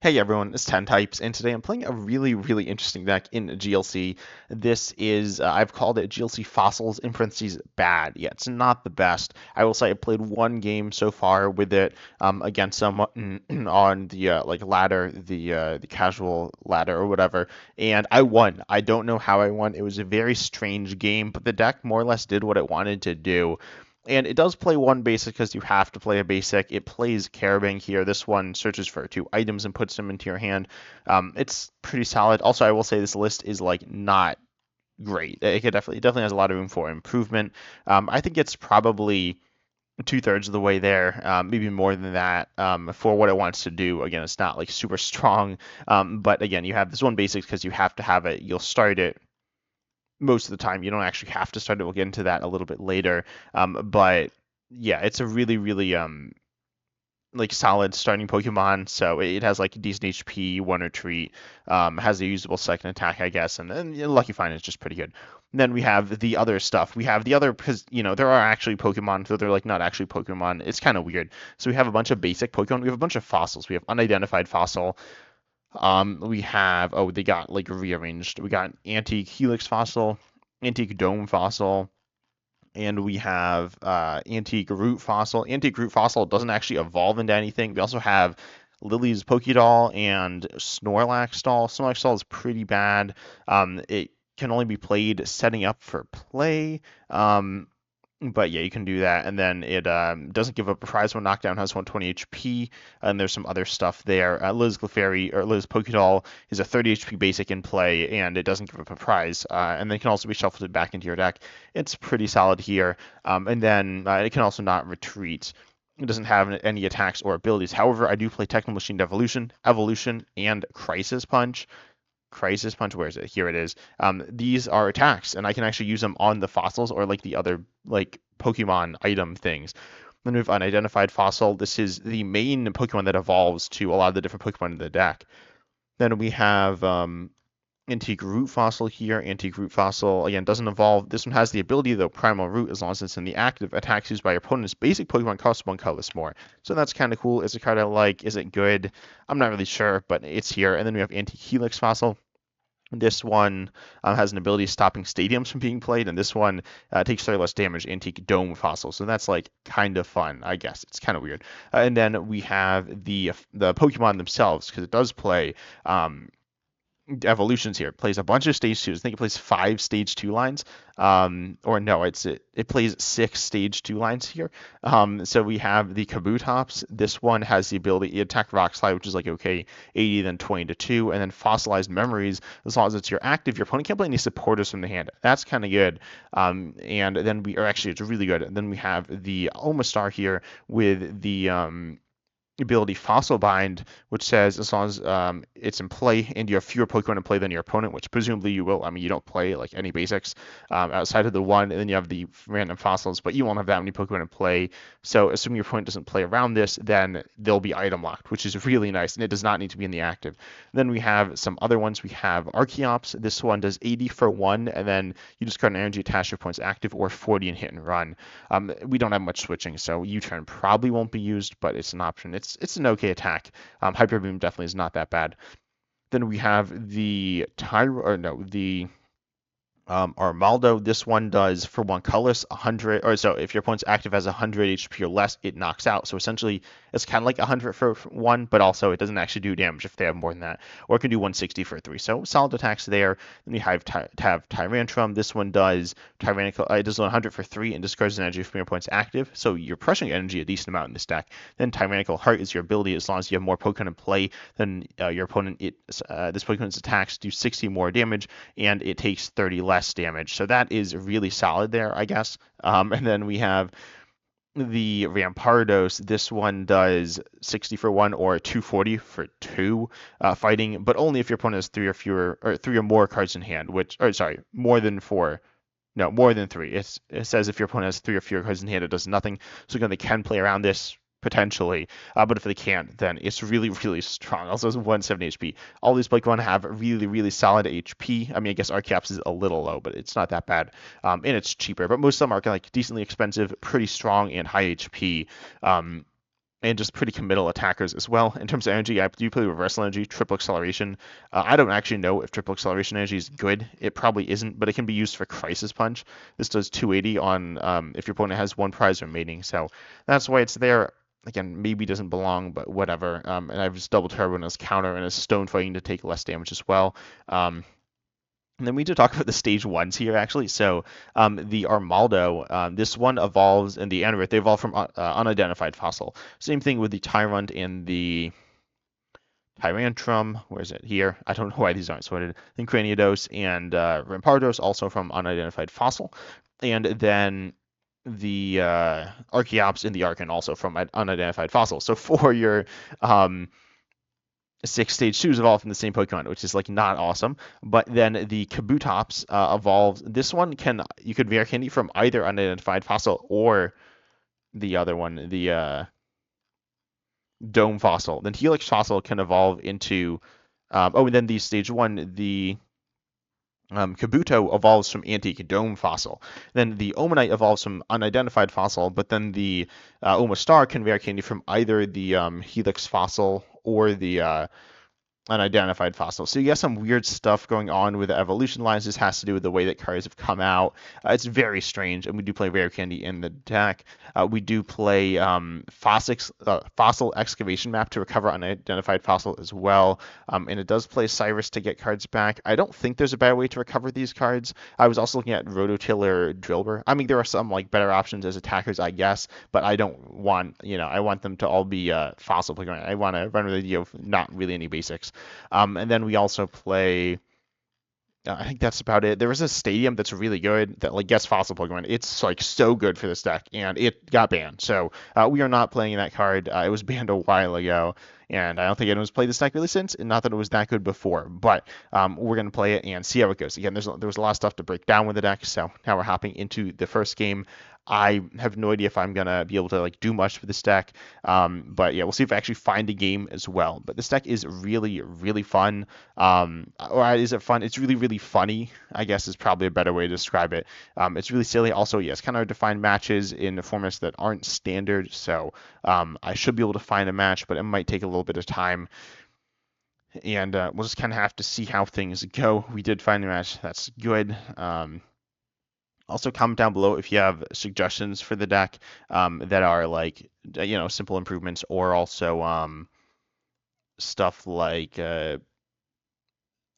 Hey everyone, it's 10 Types, and today I'm playing a really interesting deck in GLC. This is, I've called it GLC Fossils, in parentheses, bad. Yeah, it's not the best. I will say I played one game so far with it against someone on the ladder, the casual ladder or whatever, and I won. I don't know how I won. It was a very strange game, but the deck more or less did what it wanted to do. And it does play one basic because you have to play a basic. It plays Carbink here. This one searches for 2 items and puts them into your hand. It's pretty solid. Also, I will say this list is like not great. It definitely has a lot of room for improvement. I think it's probably 2/3 of the way there, maybe more than that, for what it wants to do. Again, it's not like super strong, but again, you have this one basic because you have to have it. You'll start it most of the time. You don't actually have to start it. We'll get into that a little bit later. But yeah, it's a really like solid starting Pokemon. So it has like decent HP, one retreat, has a usable second attack, I guess, and then Lucky Find is just pretty good. And then we have the other stuff. We have the other, because there are actually Pokemon, so they're like not actually Pokemon. It's kind of weird. So we have a bunch of basic Pokemon. We have a bunch of fossils. We have Unidentified Fossil. We have, oh, they got like rearranged. We got Antique Helix Fossil, Antique Dome Fossil, and we have Antique Root Fossil. Antique Root Fossil doesn't actually evolve into anything. We also have Lily's Pokédoll and Snorlax Doll. Snorlax Doll is pretty bad. It can only be played setting up for play. But yeah, you can do that, and then it doesn't give up a prize when knockdown, has 120 HP, and there's some other stuff there. Liz Clefairy, or Liz Pokédoll, is a 30 HP basic in play, and it doesn't give up a prize, and then it can also be shuffled back into your deck. It's pretty solid here, and then it can also not retreat. It doesn't have any attacks or abilities. However, I do play Techno Machine Evolution, and Crisis Punch. Where is it? Here it is. These are attacks, and I can actually use them on the fossils or like the other like Pokemon item things. Then we have Unidentified Fossil. This is the main Pokemon that evolves to a lot of the different Pokemon in the deck. Then we have Antique Root Fossil here. Antique Root Fossil, again, doesn't evolve. This one has the ability, though, Primal Root, as long as it's in the active. Attacks used by your opponent's basic Pokemon cost 1 colorless more. So that's kind of cool. It's a card I like. Is it good? I'm not really sure, but it's here. And then we have Antique Helix Fossil. This one has an ability stopping stadiums from being played, and this one takes 30 less damage, Antique Dome Fossil. So that's like kind of fun, I guess. It's kind of weird. And then we have the Pokemon themselves, because it does play evolutions here. It plays a bunch of stage 2s. I think it plays 5 stage 2 lines. Or no, it plays 6 stage 2 lines here. So we have the Kabutops. This one has the ability to attack Rock Slide, which is like okay, 80, then 20 to 2, and then Fossilized Memories. As long as it's your active, your opponent can't play any supporters from the hand. That's kind of good. And then it's really good. And then we have the Omastar here with the ability Fossil Bind, which says as long as it's in play and you have fewer Pokemon in play than your opponent, which presumably you will. I mean, you don't play like any basics outside of the one, and then you have the random fossils, but you won't have that many Pokemon in play. So assuming your opponent doesn't play around this, then they'll be item locked, which is really nice, and it does not need to be in the active. Then we have some other ones. We have Archeops. This one does 80 for 1, and then you discard an energy attached to your opponent's active, or 40 in hit and run. We don't have much switching, so U-turn probably won't be used, but it's an option. It's an okay attack. Hyper Beam definitely is not that bad. Then we have the Armaldo. This one does for 1 colorless 100, or so if your opponent's active has 100 HP or less, it knocks out. So essentially, it's kind of like 100 for 1, but also it doesn't actually do damage if they have more than that. Or it can do 160 for 3. So solid attacks there. Then we have Tyrantrum. This one does Tyrannical. It does 100 for 3 and discards an energy from your opponent's active. So you're pressing energy a decent amount in this deck. Then Tyrannical Heart is your ability. As long as you have more Pokemon in play than your opponent, this Pokemon's attacks do 60 more damage, and it takes 30 less damage. So that is really solid there, I guess. And then we have the Rampardos. This one does 60 for 1 or 240 for 2 fighting, but only if your opponent has 3 or fewer, or 3 or more cards in hand, more than 4. No, more than 3. It says if your opponent has 3 or fewer cards in hand, it does nothing. So again, they can play around this potentially, but if they can't, then it's really strong. Also has 170 HP. All these Pokemon have really solid HP. I mean, I guess Archeops is a little low, but it's not that bad, and it's cheaper. But most of them are like decently expensive, pretty strong, and high HP. and just pretty committal attackers as well. In terms of energy, I do play Reversal Energy, Triple Acceleration. I don't actually know if Triple Acceleration Energy is good. It probably isn't, but it can be used for Crisis Punch. This does 280 on if your opponent has one prize remaining, so that's why it's there. Again, maybe doesn't belong, but whatever. And I've just double turbo as counter and as stone fighting to take less damage as well. And then we need to talk about the stage ones here, actually. So the Armaldo, this one evolves, and the Anorith, they evolve from unidentified fossil. Same thing with the Tyrunt and the Tyrantrum. Where is it? Here. I don't know why these aren't sorted. Then Cranidos and Rampardos, also from unidentified fossil. And then the Archeops and the Archen, also from unidentified fossil. So for your 6-stage 2s evolve from the same Pokemon, which is like not awesome. But then the Kabutops evolves. This one you could Rare Candy from either unidentified fossil or the other one, the Dome Fossil. Then Helix Fossil can evolve into and then the stage 1, the Kabuto evolves from Antique Dome Fossil. Then the Omanyte evolves from unidentified fossil, but then the Omastar can Rare Candy from either the Helix Fossil or the unidentified fossil. So you got some weird stuff going on with the evolution lines. This has to do with the way that cards have come out. It's very strange, and we do play Rare Candy in the deck. We do play Fossil Excavation Map to recover unidentified fossil as well, and it does play Cyrus to get cards back. I don't think there's a better way to recover these cards. I was also looking at Rototiller Drillbur. I mean, there are some like better options as attackers, I guess, but I don't want, I want them to all be fossil Pokemon. I want to run with the idea of not really any basics. And then we also play. I think that's about it. There is a stadium that's really good that like gets fossil Pokemon. It's like so good for this deck, and it got banned. So we are not playing that card. It was banned a while ago, and I don't think anyone's played this deck really since. And not that it was that good before, but we're gonna play it and see how it goes. Again, there was a lot of stuff to break down with the deck, so now we're hopping into the first game. I have no idea if I'm gonna be able to like do much with this deck, but yeah, we'll see if I actually find a game as well. But this deck is really, really fun. Or is it fun? It's really, really funny, I guess is probably a better way to describe it. It's really silly. Also, yeah, it's kind of hard to find matches in formats that aren't standard. So I should be able to find a match, but it might take a little bit of time. And we'll just kind of have to see how things go. We did find a match. That's good. Also, comment down below if you have suggestions for the deck that are like, simple improvements, or also stuff like, I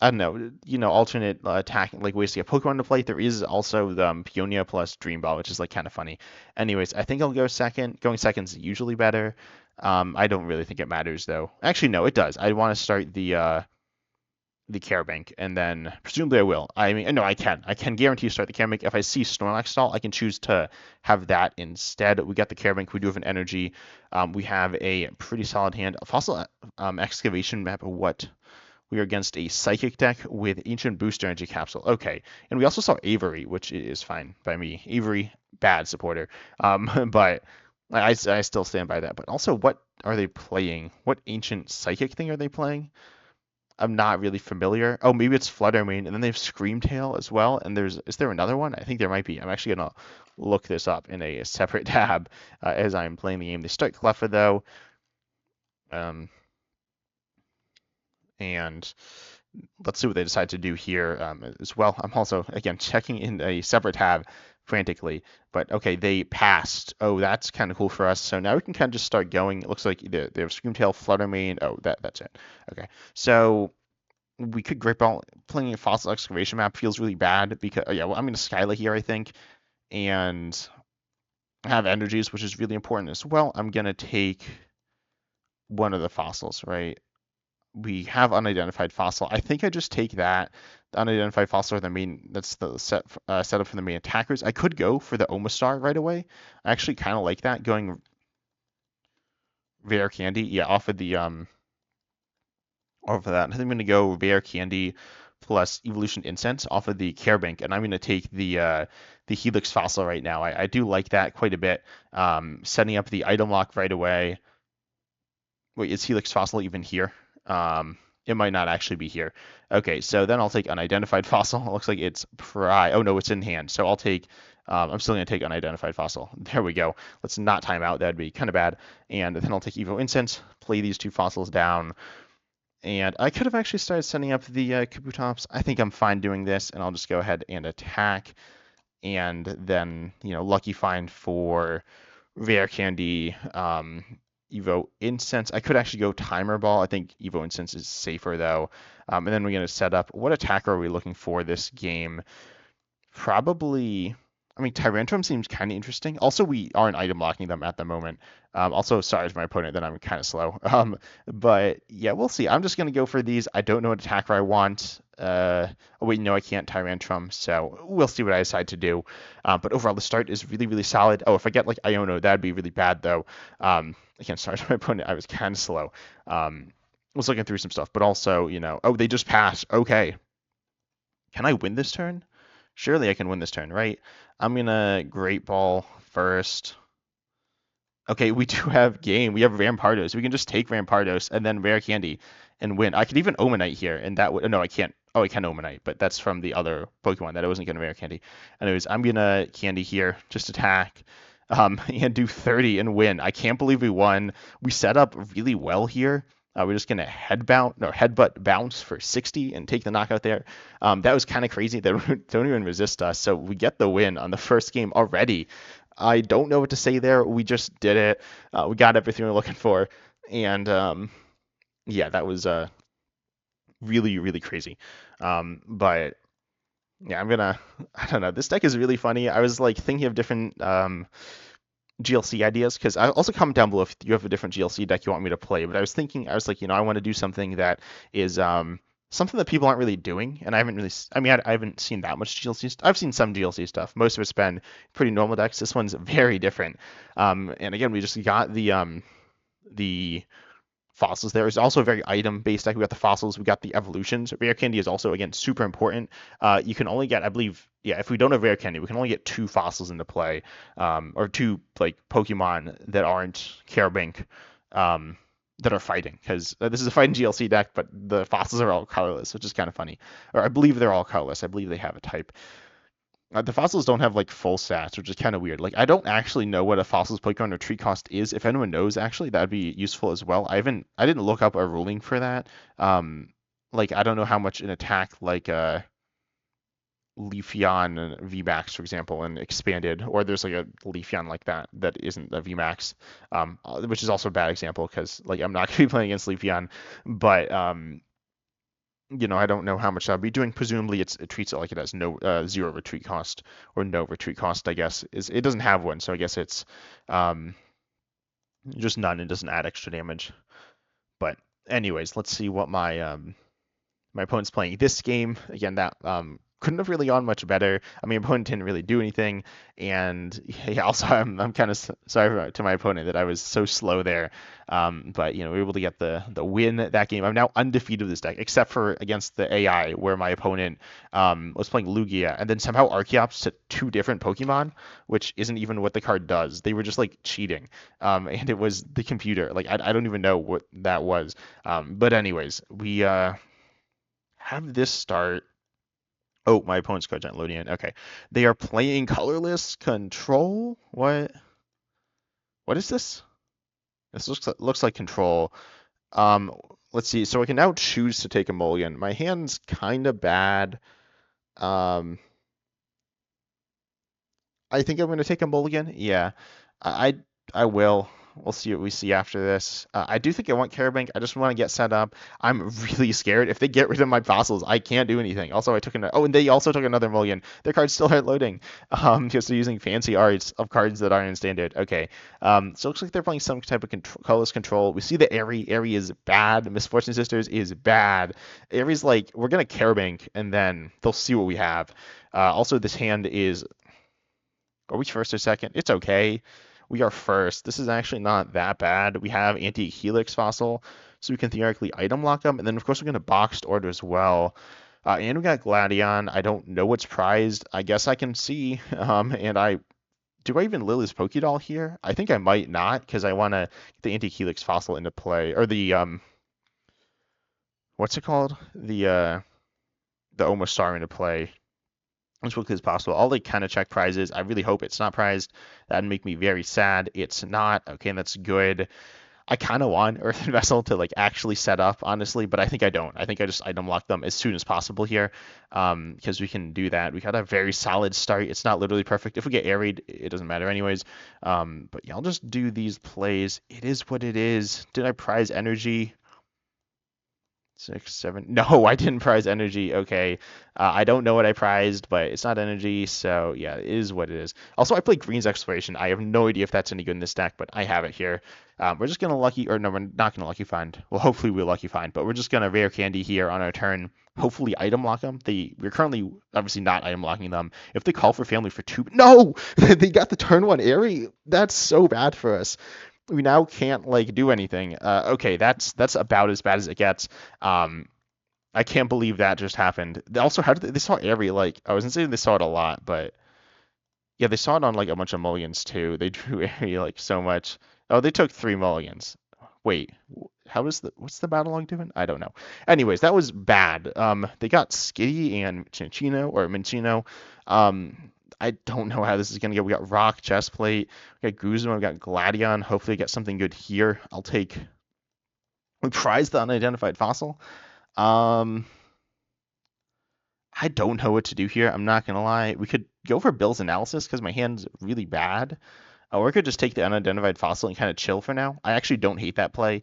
don't know, alternate attack, like ways to get Pokemon to play. There is also the Peonia plus Dream Ball, which is like kind of funny. Anyways, I think I'll go second. Going second is usually better. I don't really think it matters though. Actually, no, it does. I want to start the care bank, and then presumably I will. I mean, no, I can guarantee start the care bank. If I see Snorlax Doll, I can choose to have that instead. We got the care bank. We do have an energy. We have a pretty solid hand. A Fossil Excavation Map. What? We are against a Psychic deck with Ancient Booster Energy Capsule. Okay, and we also saw Avery, which is fine by me. Avery, bad supporter. But I still stand by that. But also, what are they playing? What Ancient Psychic thing are they playing? I'm not really familiar. Oh, maybe it's Fluttermane, and then they have Screamtail as well. And is there another one? I think there might be. I'm actually gonna look this up in a separate tab as I'm playing the game. They start Cleffa though, and let's see what they decide to do here as well. I'm also again checking in a separate tab frantically, but okay, they passed. Oh, that's kind of cool for us. So now we can kind of just start going. It looks like they have Screamtail, Fluttermane. Oh, that's it. Okay, so we could Great Ball. Playing a Fossil Excavation Map feels really bad because I'm going to Skyla here, I think, and have energies, which is really important as well. I'm going to take one of the fossils, right? We have unidentified fossil. I think I just take that. The unidentified fossil are the main. That's the setup for the main attackers. I could go for the Omastar right away. I actually kind of like that, going Rare Candy. Yeah, off of the off of that. I think I'm gonna go Rare Candy plus Evolution Incense off of the Care Bank, and I'm gonna take the Helix fossil right now. I do like that quite a bit. Setting up the item lock right away. Wait, is Helix fossil even here? It might not actually be here. Okay, so then I'll take unidentified fossil. It looks like it's oh no, it's in hand. So I'll take I'm still going to take Unidentified Fossil. There we go. Let's not time out. That'd be kind of bad. And then I'll take Evo Incense, play these 2 fossils down. And I could have actually started setting up the Kabutops. I think I'm fine doing this, and I'll just go ahead and attack. And then, lucky find for Rare Candy, Evo Incense. I could actually go Timer Ball. I think Evo Incense is safer, though. And then we're going to set up, what attacker are we looking for this game? Probably, I mean, Tyrantrum seems kind of interesting. Also, we aren't item locking them at the moment. Also, sorry to my opponent that I'm kind of slow. But yeah, we'll see. I'm just going to go for these. I don't know what attacker I want. Oh, wait, no, I can't Tyrantrum. So we'll see what I decide to do. But overall, the start is really, really solid. Oh, if I get like Iono, that'd be really bad, though. Again, sorry to my opponent. I was kind of slow. I was looking through some stuff. But also, oh, they just passed. Okay. Can I win this turn? Surely I can win this turn, right? I'm going to Great Ball first. Okay, we do have game. We have Rampardos. We can just take Rampardos and then Rare Candy and win. I could even Omanyte here, and that would... No, I can't. Oh, I can Omanyte, but that's from the other Pokemon that I wasn't going to Rare Candy. Anyways, I'm going to Candy here, just attack, and do 30 and win. I can't believe we won. We set up really well here. We're just going to headbutt bounce for 60 and take the knockout there. That was kind of crazy. They don't even resist us. So we get the win on the first game already. I don't know what to say there. We just did it. We got everything we're looking for. And yeah, that was really, really crazy. But yeah, I don't know. This deck is really funny. I was like thinking of different GLC ideas, because I also comment down below if you have a different GLC deck you want me to play. But I was like, I want to do something that is something that people aren't really doing, and I haven't seen that much GLC. I've seen some GLC stuff. Most of it's been pretty normal decks. This one's very different. And again, we just got the fossils there. It's also a very item-based deck. We got the fossils, we got the evolutions. Rare Candy is also, again, super important. You can only get, I believe, if we don't have Rare Candy, we can only get 2 fossils into play, or 2 like Pokemon that aren't Carbink, that are fighting. Because this is a fighting GLC deck, but the fossils are all colorless, which is kind of funny. Or I believe they're all colorless. I believe they have a type. The fossils don't have like full stats, which is kind of weird. Like, I don't actually know what a fossils Pokemon retreat cost is. If anyone knows, actually, that'd be useful as well. I didn't look up a ruling for that. Like, I don't know how much an attack like Leafeon and VMAX, for example, and expanded, or there's like a Leafeon like that isn't a VMAX, which is also a bad example because like I'm not gonna be playing against Leafeon, but I don't know how much I'll be doing. Presumably, it treats it like it has no 0 retreat cost, or no retreat cost. I guess it doesn't have one, so I guess it's just none. It doesn't add extra damage. But anyways, let's see what my my opponent's playing. This game again, that couldn't have really gone much better. I mean, opponent didn't really do anything, and yeah, also I'm kind of sorry to my opponent that I was so slow there. But we were able to get the win that game. I'm now undefeated with this deck, except for against the AI, where my opponent was playing Lugia, and then somehow Archeops to 2 different Pokemon, which isn't even what the card does. They were just like cheating, and it was the computer. Like I don't even know what that was. But anyways, we have this start. Oh, my opponent's card's not loading in. Okay. They are playing colorless control? What is this? This looks like control. Let's see. So I can now choose to take a mulligan. My hand's kind of bad. I think I'm going to take a mulligan. Yeah. I will. We'll see what we see after this. I do think I want Carbink. I just want to get set up. I'm really scared. If they get rid of my fossils, I can't do anything. Also, and they also took another mulligan. Their cards still aren't loading because they're using fancy arts of cards that aren't in standard. Okay. So it looks like they're playing some type of colorless control. We see the Airy. Airy is bad. Misfortune Sisters is bad. Airy's like, we're going to Carbink, and then they'll see what we have. Also, this hand is... Are we first or second? It's okay. We are first. This is actually not that bad. We have Anti-Helix Fossil, so we can theoretically item lock them. And then, of course, we're going to boxed order as well. And we got Gladion. I don't know what's prized. I guess I can see. Do I even Lily's Pokédoll here? I think I might not, because I want to get the Anti-Helix Fossil into play. Or the, what's it called? The Omastar into play. as quickly as possible. I'll like kind of check prizes. I really hope it's not prized. That'd make me very sad. It's not. Okay, that's good. I kind of want Earthen Vessel to like actually set up, honestly, but I think I don't. I think I just item lock them as soon as possible here, because we can do that. We got a very solid start. It's not literally perfect. If we get airied, it doesn't matter anyways. But yeah, I'll just do these plays. It is what it is. Did I prize energy? 6, 7. No, I didn't prize energy. Okay. I don't know what I prized, but it's not energy. So yeah, it is what it is. Also, I played Green's Exploration. I have no idea if that's any good in this deck, but I have it here. We're just going to lucky, or no, we're not going to lucky find. Well, hopefully we'll lucky find, but we're just going to rare candy here on our turn. Hopefully item lock them. We're currently obviously not item locking them. If they call for family for 2, no, they got the turn 1 airy. That's so bad for us. We now can't like do anything. Okay, that's about as bad as it gets. I can't believe that just happened. Also, how did they saw Airy? Like, I wasn't saying they saw it a lot, but yeah, they saw it on like a bunch of mulligans too. They drew Airy like so much. Oh, they took 3 mulligans. Wait, what's the battle log doing? I don't know. Anyways, that was bad. They got Skitty and Minchino. I don't know how this is gonna go. We got Rock, Chestplate, we got Guzma, we got Gladion. Hopefully get something good here. We prize the unidentified fossil. Um, I don't know what to do here. I'm not gonna lie. We could go for Bill's analysis because my hand's really bad. Or we could just take the unidentified fossil and kind of chill for now. I actually don't hate that play,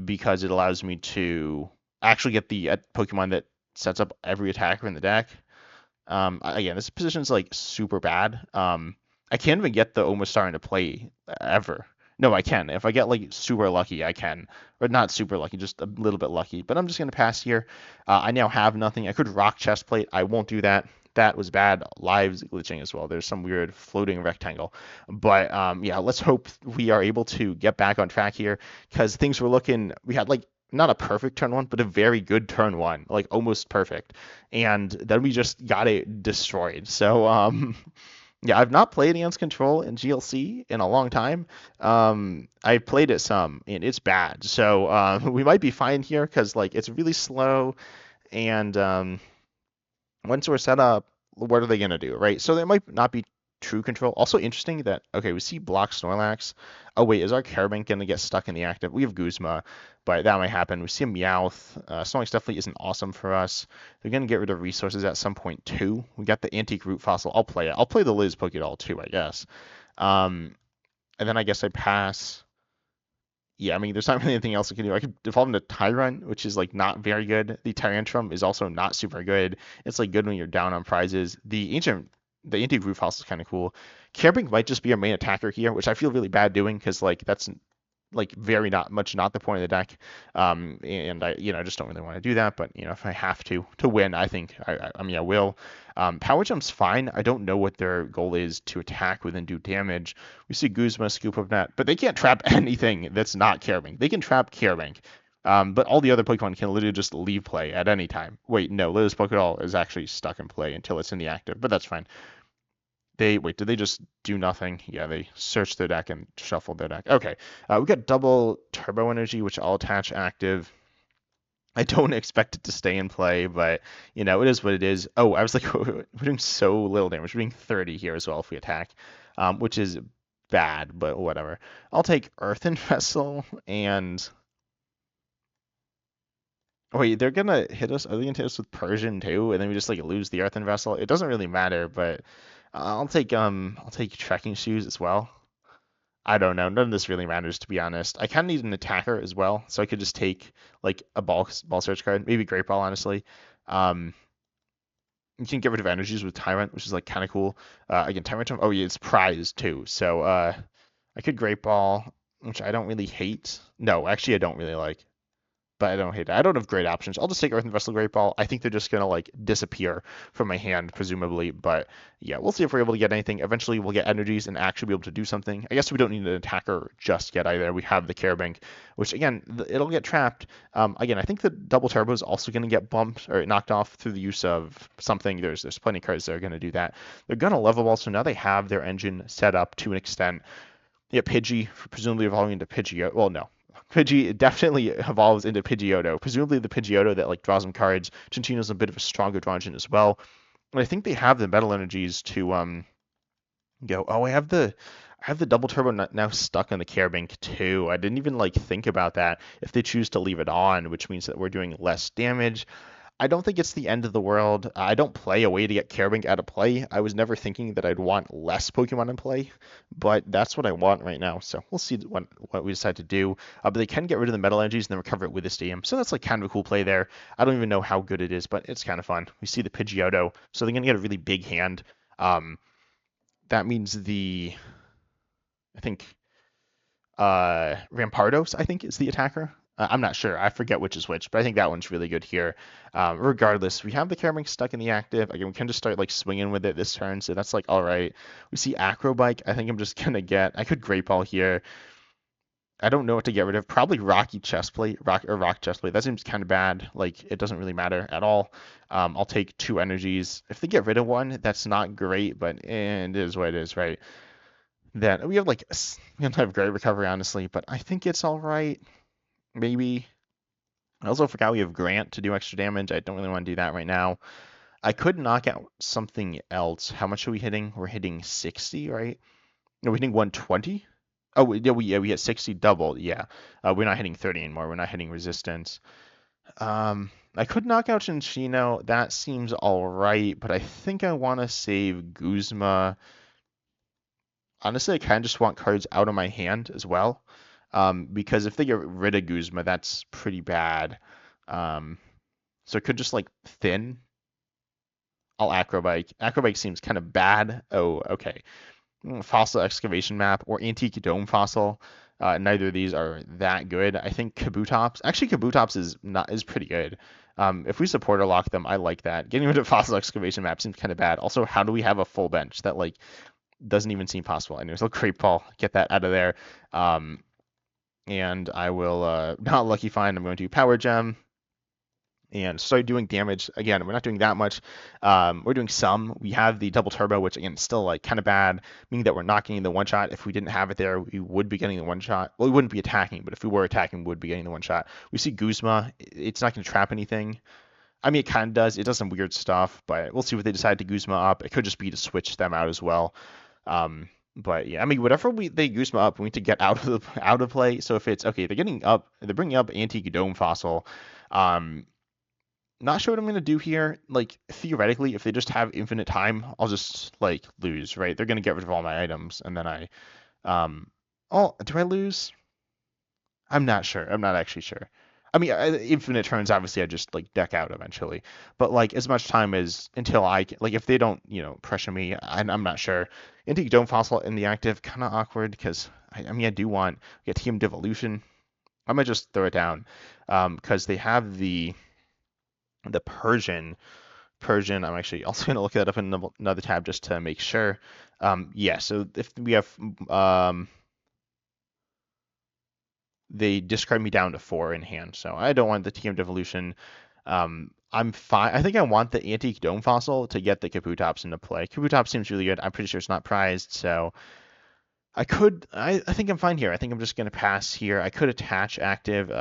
because it allows me to actually get the Pokemon that sets up every attacker in the deck. Again, this position's like super bad. I can't even get the Omastar into play ever. No, I can. If I get like super lucky, I can. Or not super lucky, just a little bit lucky. But I'm just going to pass here. I now have nothing. I could rock Chestplate. I won't do that. That was bad. Lives glitching as well. There's some weird floating rectangle. But yeah, let's hope we are able to get back on track here because things were looking. We had like not a perfect turn 1, but a very good turn 1, like almost perfect. And then we just got it destroyed. So yeah, I've not played against Control in GLC in a long time. I played it some, and it's bad. So we might be fine here because like it's really slow, and once we're set up, what are they gonna do, right? So there might not be true control. Also interesting that okay, we see block Snorlax. Oh wait, is our Carbink gonna get stuck in the active? We have Guzma, but that might happen. We see a Meowth. Snorlax definitely isn't awesome for us. They're gonna get rid of resources at some point too. We got the antique root fossil. I'll play it. I'll play the Liz Pokédoll too, I guess. And then I guess I pass. Yeah, I mean, there's not really anything else I can do. I could evolve into Tyrunt, which is like not very good. The Tyrantrum is also not super good. It's like good when you're down on prizes. The antique roof house is kind of cool. Carbink might just be our main attacker here, which I feel really bad doing because like that's like very not much not the point of the deck. And I just don't really want to do that. But if I have to win, I think I mean I will. Power Jump's fine. I don't know what their goal is to attack with and do damage. We see Guzma scoop of that, but they can't trap anything that's not Carbink. They can trap Carbink. But all the other Pokemon can literally just leave play at any time. Wait, no, Liz Pokédoll is actually stuck in play until it's in the active, but that's fine. Did they just do nothing? Yeah, they searched their deck and shuffled their deck. Okay, we got double Turbo Energy, which I'll attach active. I don't expect it to stay in play, but it is what it is. Oh, I was like, we're doing so little damage. We're doing 30 here as well if we attack, which is bad, but whatever. I'll take Earthen Vessel and. Oh, wait, they're gonna hit us. Are they gonna hit us with Persian too? And then we just like lose the Earthen Vessel. It doesn't really matter, but I'll take Trekking Shoes as well. I don't know. None of this really matters to be honest. I kind of need an attacker as well, so I could just take like a ball search card, maybe Great Ball honestly. Um, you can get rid of energies with Tyrant, which is like kind of cool. Again, Tyrant. Oh yeah, it's prized too. So I could Great Ball, which I don't really hate. No, actually I don't really like. But I don't hate that. I don't have great options. I'll just take Earthen Vessel Great Ball. I think they're just gonna like disappear from my hand, presumably. But yeah, we'll see if we're able to get anything. Eventually, we'll get energies and actually be able to do something. I guess we don't need an attacker just yet either. We have the Carbink, which again, it'll get trapped. Again, I think the double turbo is also gonna get bumped or knocked off through the use of something. There's plenty of cards that are gonna do that. They're gonna level ball, so now they have their engine set up to an extent. Yeah, Pidgey, presumably evolving into Pidgeot. Well, no. Pidgey definitely evolves into Pidgeotto. Presumably the Pidgeotto that like draws some cards. Chinchino's a bit of a stronger draw engine as well. I think they have the metal energies to go. Oh, I have the double turbo now stuck on the Carbink too. I didn't even like think about that. If they choose to leave it on, which means that we're doing less damage, I don't think it's the end of the world. I don't play a way to get Carbink out of play. I was never thinking that I'd want less Pokemon in play, but that's what I want right now. So we'll see what we decide to do. But they can get rid of the metal energies and then recover it with the stadium. So that's like kind of a cool play there. I don't even know how good it is, but it's kind of fun. We see the Pidgeotto, so they're gonna get a really big hand. Um, that means I think Rampardos, I think, is the attacker. I'm not sure. I forget which is which, but I think that one's really good here. Regardless, we have the Carbink stuck in the active. Again, we can just start like swinging with it this turn, so that's like all right. We see Acrobike. I think I'm just gonna get. I could Great Ball here. I don't know what to get rid of. Probably Rocky Chestplate, Rock Chestplate. That seems kind of bad. Like it doesn't really matter at all. I'll take 2 energies. If they get rid of one, that's not great, but it is what it is, right? Then we have like we don't have great recovery honestly, but I think it's all right. Maybe. I also forgot we have Grant to do extra damage. I don't really want to do that right now. I could knock out something else. How much are we hitting? We're hitting 60, right? No, we're hitting 120. Oh, yeah, we hit 60 doubled. Yeah, we're not hitting 30 anymore. We're not hitting resistance. I could knock out Chinchino. That seems all right, but I think I want to save Guzma. Honestly, I kind of just want cards out of my hand as well. Because if they get rid of Guzma, that's pretty bad. So it could just like thin. I'll Acrobike. Acrobike seems kind of bad. Oh, okay. Fossil Excavation Map or Antique Dome Fossil. Neither of these are that good. I think Kabutops is pretty good. If we supporter lock them, I like that. Getting rid of Fossil Excavation Map seems kind of bad. Also, how do we have a full bench that like doesn't even seem possible? Anyways, I'll Great Ball, get that out of there. And I will not Lucky Find. I'm going to Power Gem and start doing damage. Again, we're not doing that much. We're doing some. We have the double turbo, which again is still like kind of bad, meaning that we're not getting the one shot. If we didn't have it there, we would be getting the one shot. Well, we wouldn't be attacking, but if we were attacking, we would be getting the one shot. We see Guzma. It's not going to trap anything. I mean, it kind of does. It does some weird stuff, but we'll see what they decide to Guzma up. It could just be to switch them out as well. But yeah, I mean, whatever they Guzma up, we need to get out of play. So if it's okay, they're bringing up Antique Dome Fossil. Not sure what I'm gonna do here. Like theoretically, if they just have infinite time, I'll just like lose, right? They're gonna get rid of all my items, and then oh, do I lose? I'm not sure. I'm not actually sure. I mean, infinite turns, obviously, I just like deck out eventually. But like as much time as until like if they don't, pressure me, I'm not sure. Antique Dome Fossil in the active, kind of awkward because I mean I do want get Team Devolution. I might just throw it down because they have the Persian. I'm actually also going to look that up in another tab just to make sure. Yeah, so if we have they discard me down to 4 in hand, so I don't want the TM Devolution. I'm fine. I think I want the Antique Dome Fossil to get the Kabutops into play. Kabutops seems really good. I'm pretty sure it's not prized, so I think I'm fine here. I think I'm just going to pass here. I could attach active,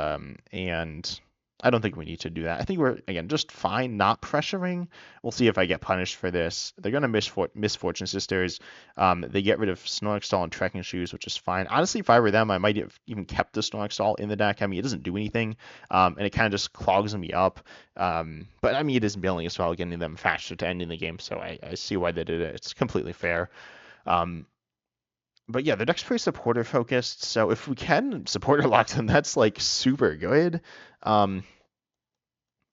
and I don't think we need to do that. I think we're, again, just fine not pressuring. We'll see if I get punished for this. They're going to Misfortune Sisters. They get rid of Snorlax Doll and Trekking Shoes, which is fine. Honestly, if I were them, I might have even kept the Snorlax Doll in the deck. I mean, it doesn't do anything, and it kind of just clogs me up. But, I mean, it is milling as well, getting them faster to ending the game, so I see why they did it. It's completely fair. But yeah, the deck's pretty supporter focused, so if we can supporter lock them, that's like super good. And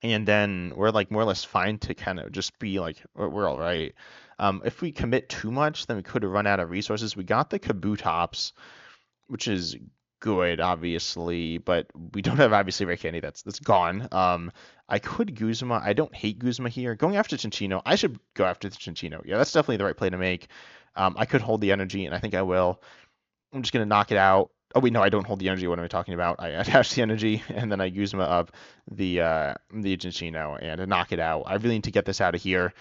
then we're like more or less fine to kind of just be like we're all right. If we commit too much, then we could have run out of resources. We got the Kabutops, which is good, obviously, but we don't have obviously Rare Candy. That's gone. I could Guzma. I don't hate Guzma here. Going after Chinchino, I should go after the Chinchino. Yeah, that's definitely the right play to make. I could hold the energy, and I think I will. I'm just going to knock it out. Oh, wait, no, I don't hold the energy. What am I talking about? I attach the energy, and then I Guzma up the Chinchino and knock it out. I really need to get this out of here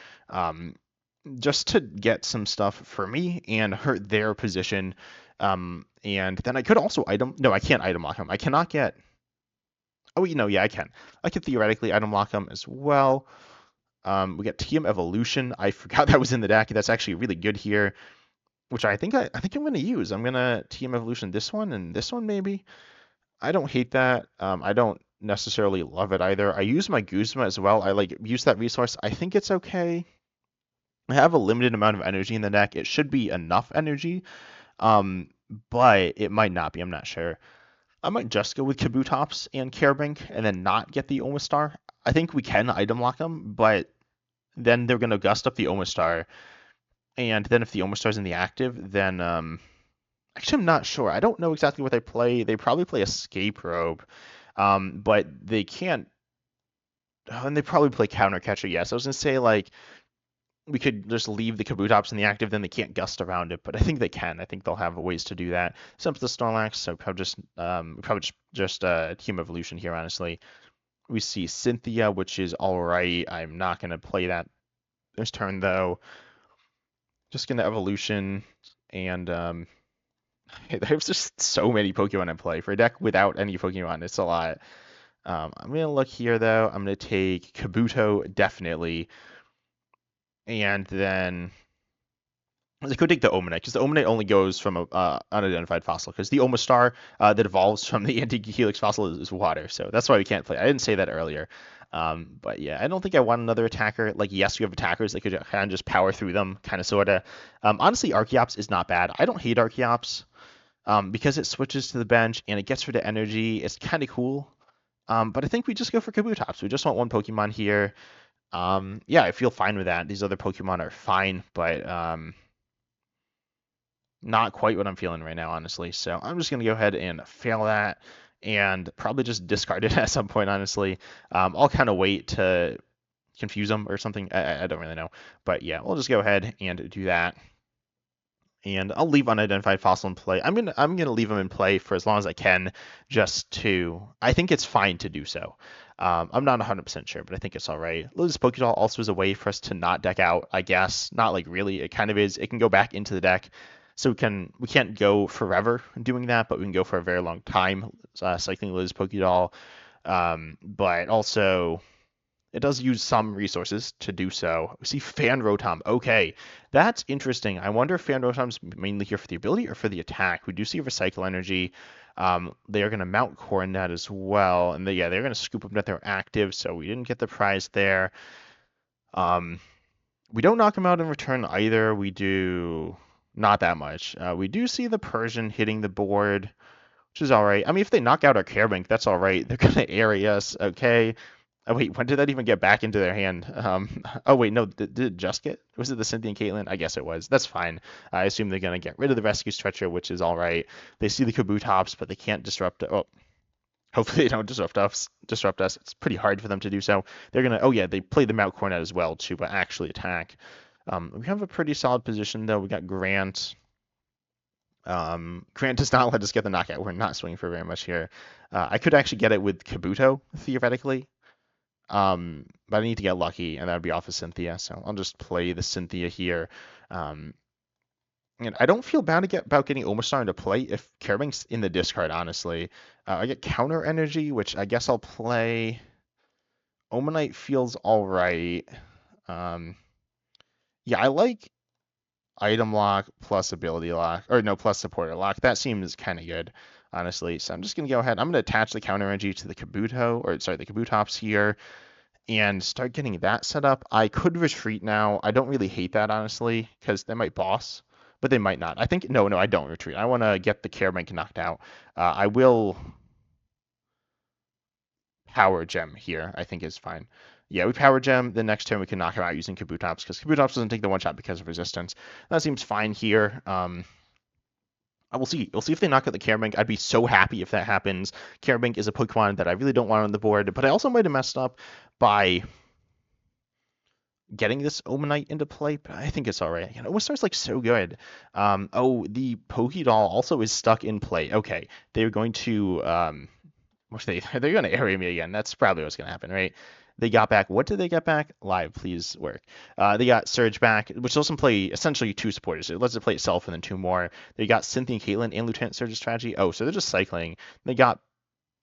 just to get some stuff for me and hurt their position. And then I could also item... No, I can't item lock him. I cannot get... Oh, yeah, I can. I could theoretically item lock him as well. We got TM Evolution. I forgot that was in the deck. That's actually really good here, which I think I'm going to use. I'm going to TM Evolution this one and this one maybe. I don't hate that. I don't necessarily love it either. I use my Guzma as well. I like use that resource. I think it's okay. I have a limited amount of energy in the deck. It should be enough energy, but it might not be. I'm not sure. I might just go with Kabutops and Carbink and then not get the Omastar. I think we can item lock them, but then they're going to gust up the Omastar. And then if the Omastar's in the active, then actually I'm not sure. I don't know exactly what they play. They probably play Escape Robe, but they can't. Oh, and they probably play Counter Catcher. Yes, I was going to say like we could just leave the Kabutops in the active, then they can't gust around it. But I think they can. I think they'll have ways to do that. Except the Snorlax, so probably just Team Evolution here. Honestly, we see Cynthia, which is all right. I'm not gonna play that this turn though. Just gonna Evolution, and there's just so many Pokemon in play for a deck without any Pokemon. It's a lot. I'm gonna look here though. I'm gonna take Kabuto definitely. And then I could take the Omanyte, because the Omanyte only goes from a unidentified fossil, because the Omastar that evolves from the anti-helix fossil is water, so that's why we can't play. I didn't say that earlier. But yeah, I don't think I want another attacker. Like, yes, you have attackers that could kind of just power through them, kind of, sort of. Honestly, Archeops is not bad. I don't hate Archeops, because it switches to the bench and it gets rid of energy. It's kind of cool. But I think we just go for Kabutops. We just want one Pokemon here. Yeah, I feel fine with that. These other Pokemon are fine, but not quite what I'm feeling right now, honestly. So I'm just gonna go ahead and fail that, and probably just discard it at some point, honestly. I'll kind of wait to confuse them or something. I don't really know, but yeah, we'll just go ahead and do that. And I'll leave unidentified fossil in play. I'm gonna leave them in play for as long as I can, just to. I think it's fine to do so. I'm not 100% sure, but I think it's all right. Lose Pokédoll also is a way for us to not deck out, I guess. Not like really. It kind of is. It can go back into the deck, so we can't go forever doing that, but we can go for a very long time cycling Liz Pokédoll. But also, it does use some resources to do so. We see Fan Rotom. Okay, that's interesting. I wonder if Fan Rotom's mainly here for the ability or for the attack. We do see Recycle Energy. They are going to mount Coronet as well. And they're going to scoop up that they're active, so we didn't get the prize there. We don't knock them out in return either. We do not that much. We do see the Persian hitting the board, which is all right. I mean, if they knock out our Carbink, that's all right. They're going to area us, okay? Oh, wait, when did that even get back into their hand? Oh, wait, no, did it just get? Was it the Cynthia Caitlin? I guess it was. That's fine. I assume they're going to get rid of the Rescue Stretcher, which is all right. They see the Kabutops, but they can't disrupt it. Oh, hopefully they don't disrupt us. It's pretty hard for them to do so. They're going to, oh, yeah, they play the Mount Cornet as well, to actually attack. We have a pretty solid position, though. We got Grant. Grant does not let us get the knockout. We're not swinging for very much here. I could actually get it with Kabuto, theoretically. But I need to get lucky, and that would be off of Cynthia, so I'll just play the Cynthia here. And I don't feel bad about getting Omastar into play if Carbink's in the discard, honestly. I get Counter Energy, which I guess I'll play. Omanyte feels all right. Yeah, I like Item Lock plus Ability Lock, or no, plus Supporter Lock. That seems kind of good, honestly. So I'm just going to go ahead. I'm going to attach the Counter Energy to the Kabuto, or sorry, the Kabutops here, and start getting that set up. I could retreat now. I don't really hate that, honestly, because they might boss, but they might not. I think, no, I don't retreat. I want to get the Carbink knocked out. I will Power Gem here, I think is fine. Yeah, we Power Gem. The next turn we can knock him out using Kabutops, because Kabutops doesn't take the one shot because of resistance. That seems fine here. I will see. We'll see if they knock out the Carbink. I'd be so happy if that happens. Carbink is a Pokemon that I really don't want on the board, but I also might have messed up by getting this Omanyte into play, but I think it's all right. Omastar's like so good. Oh, the Pokédoll also is stuck in play. Okay, they're going to they're going to area me again. That's probably what's going to happen, right? They got back. What did they get back? Live, please work. They got Surge back, which lets them play essentially two supporters. It lets it play itself and then two more. They got Cynthia Caitlin and Lieutenant Surge's strategy. Oh, so they're just cycling. They got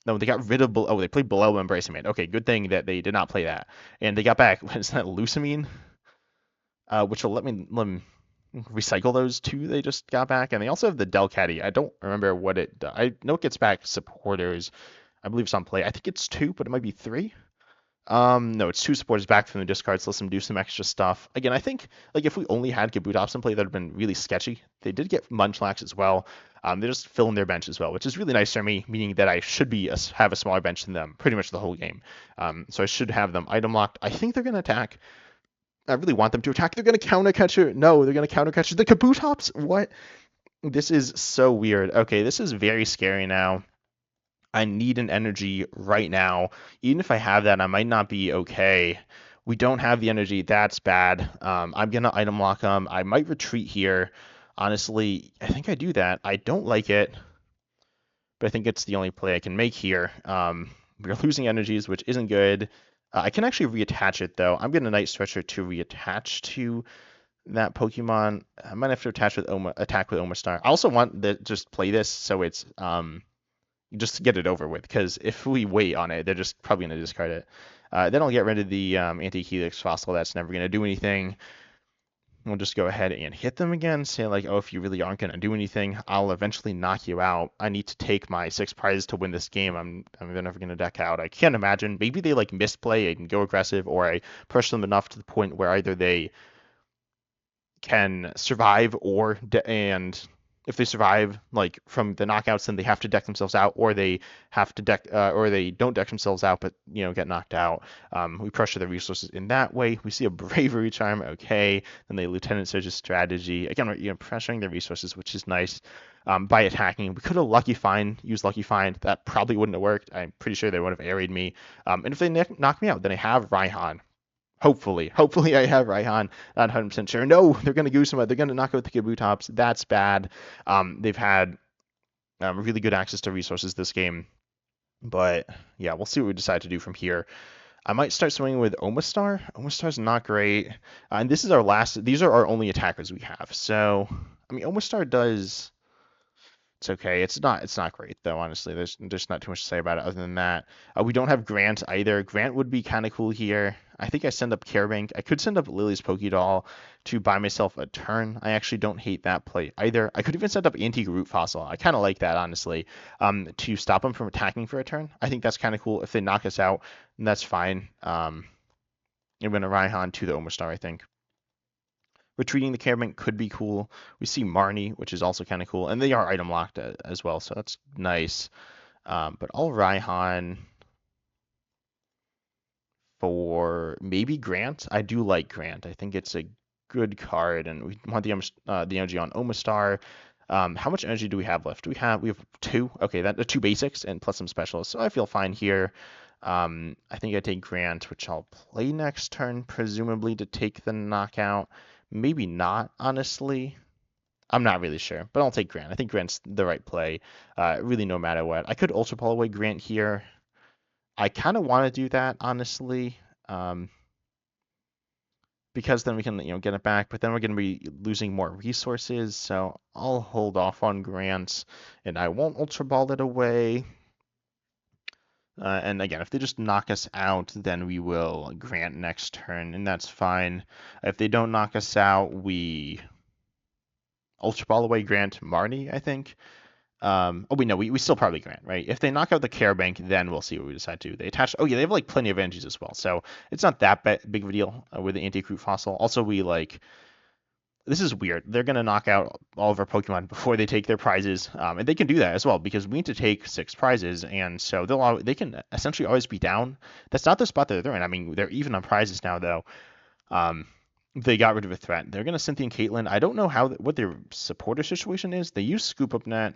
No, they got rid of. Oh, they played below Embracing Man. Okay, good thing that they did not play that. And they got back. What is that? Lusamine? Which will let me recycle those two they just got back. And they also have the Delcatty. I don't remember what it does. I know it gets back supporters. I believe it's on play. I think it's two, but it might be three. No, it's two supporters back from the discards. Let them do some extra stuff. Again, I think like if we only had Kabutops in play, that would have been really sketchy. They did get Munchlax as well. They're just filling their bench as well, which is really nice for me, meaning that I should have a smaller bench than them pretty much the whole game. So I should have them item locked. I think they're going to attack. I really want them to attack. They're going to counter catcher. No, they're going to counter catcher the Kabutops. What? This is so weird. Okay, this is very scary now. I need an energy right now. Even if I have that, I might not be okay. We don't have the energy. That's bad. I'm going to item lock them. I might retreat here. Honestly, I think I do that. I don't like it, but I think it's the only play I can make here. We're losing energies, which isn't good. I can actually reattach it, though. I'm going to Night Stretcher to reattach to that Pokemon. I might have to attack with Omastar. I also want to just play this so it's just to get it over with, because if we wait on it, they're just probably going to discard it. Then I'll get rid of the Anti-Helix Fossil. That's never going to do anything. We'll just go ahead and hit them again, say like, oh, if you really aren't going to do anything, I'll eventually knock you out. I need to take my 6 prizes to win this game. I'm never going to deck out. I can't imagine. Maybe they like misplay and go aggressive, or I push them enough to the point where either they can survive and if they survive like from the knockouts, then they have to deck themselves out, or they have to deck or they don't deck themselves out but get knocked out. We pressure the resources in that way. We see a bravery charm, okay. Then the Lieutenant Surge's strategy, again, we're pressuring their resources, which is nice. By attacking, we could have used Lucky Find. That probably wouldn't have worked. I'm pretty sure they would have aeried me. And if they knock me out, then I have Raihan. Hopefully I have Raihan. Not 100% sure. No, they're going to Guzma. They're going to knock out the Kabutops. That's bad. They've had really good access to resources this game. But yeah, we'll see what we decide to do from here. I might start swinging with Omastar. Omastar's not great. And this is our last. These are our only attackers we have. So, I mean, Omastar does. It's okay. It's not great though, honestly. There's not too much to say about it other than that. We don't have Grant either. Grant would be kind of cool here. I think I send up Carbink. I could send up Lily's Pokédoll to buy myself a turn. I actually don't hate that play either. I could even send up Anti-Root Fossil. I kind of like that, honestly, to stop them from attacking for a turn. I think that's kind of cool. If they knock us out, that's fine. I'm going to Raihan to the Omastar, I think. Retreating the Carbink could be cool. We see Marnie, which is also kind of cool. And they are item locked as well, so that's nice. But I'll Raihan for maybe Grant. I do like Grant. I think it's a good card, and we want the energy on Omastar. How much energy do we have left? We have 2. Okay, that 2 basics and plus some specialists. So I feel fine here. I think I take Grant, which I'll play next turn, presumably to take the knockout. Maybe not, honestly. I'm not really sure, but I'll take Grant. I think Grant's the right play, really no matter what. I could Ultra Ball away Grant here. I kind of want to do that, honestly, because then we can get it back, but then we're going to be losing more resources, so I'll hold off on Grant, and I won't Ultra Ball it away. And again, if they just knock us out, then we will Grant next turn, and that's fine. If they don't knock us out, we Ultra Ball away Grant Marnie, I think. We still probably Grant, right? If they knock out the Carbink, then we'll see what we decide to do. They attach. Oh yeah, they have like plenty of energies as well, so it's not that big of a deal with the Anti-Root Fossil. Also, this is weird. They're going to knock out all of our Pokemon before they take their prizes, and they can do that as well because we need to take 6 prizes, and so they can essentially always be down. That's not the spot that they're in. I mean, they're even on prizes now, though. They got rid of a threat. They're going to Cynthia Caitlin. I don't know what their supporter situation is. They use Scoop Up Net.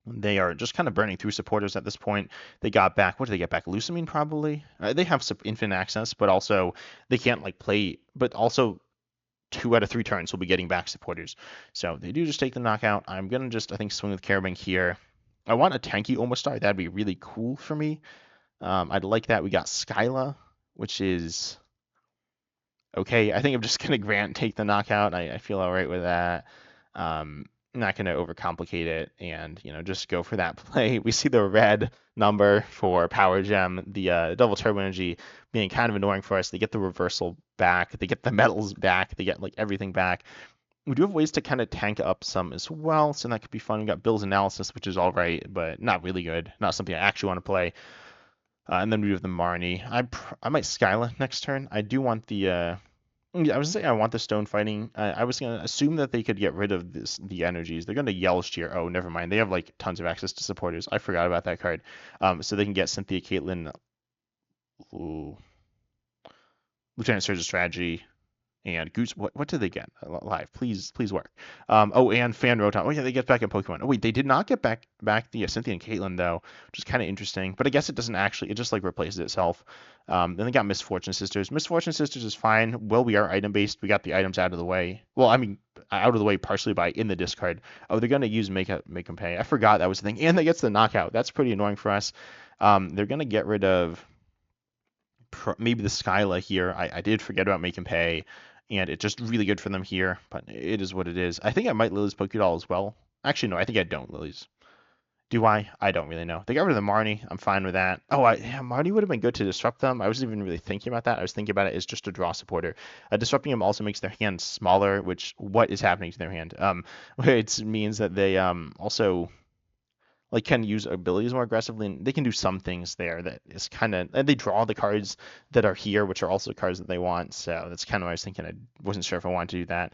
They are just kind of burning through supporters at this point. They got back. What did they get back? Lusamine, probably. They have some infinite access, but also they can't play. But also 2 out of 3 turns will be getting back supporters. So they do just take the knockout. I'm going to just, I think, swing with Carbink here. I want a tanky Omastar. That'd be really cool for me. I'd like that. We got Skyla, which is okay. I think I'm just going to Grant take the knockout. I feel all right with that. not going to overcomplicate it and, just go for that play. We see the red number for Power Gem, the double turbo energy being kind of annoying for us. They get the reversal back, they get the metals back, they get like everything back. We do have ways to kind of tank up some as well, so that could be fun. We got Bill's Analysis, which is all right, but not really good. Not something I actually want to play. And then we have the Marnie. I might Skyla next turn. I do want the I was saying I want the stone fighting. I was gonna assume that they could get rid of the energies. They're gonna yell Sheer. Oh, never mind. They have like tons of access to supporters. I forgot about that card. So they can get Cynthia Caitlin, Lieutenant Surge's Strategy, and Goose. What did they get live? Please work. Oh, and Fan Rotom. Oh yeah, they get back in Pokemon. Oh wait, they did not get back the Cynthia and Caitlin though, which is kind of interesting. But I guess it doesn't actually. It just like replaces itself. Then they got Misfortune Sisters. Misfortune Sisters is fine. Well, we are item based. We got the items out of the way. Well, I mean, out of the way partially by in the discard. Oh, they're gonna use make them pay. I forgot that was the thing. And they gets the knockout. That's pretty annoying for us. They're gonna get rid of maybe the Skyla here. I did forget about Make 'em Pay, and it's just really good for them here, but it is what it is. I think I might Lily's Pokédoll as well. Actually, no, I think I don't Lily's. Do I? I don't really know. They got rid of the Marnie. I'm fine with that. Oh, yeah, Marnie would have been good to disrupt them. I wasn't even really thinking about that. I was thinking about it as just a draw supporter. Disrupting them also makes their hand smaller, which what is happening to their hand? It means that they also like can use abilities more aggressively, and they can do some things there that is kind of, and they draw the cards that are here, which are also cards that they want. So that's kind of what I was thinking. I wasn't sure if I wanted to do that.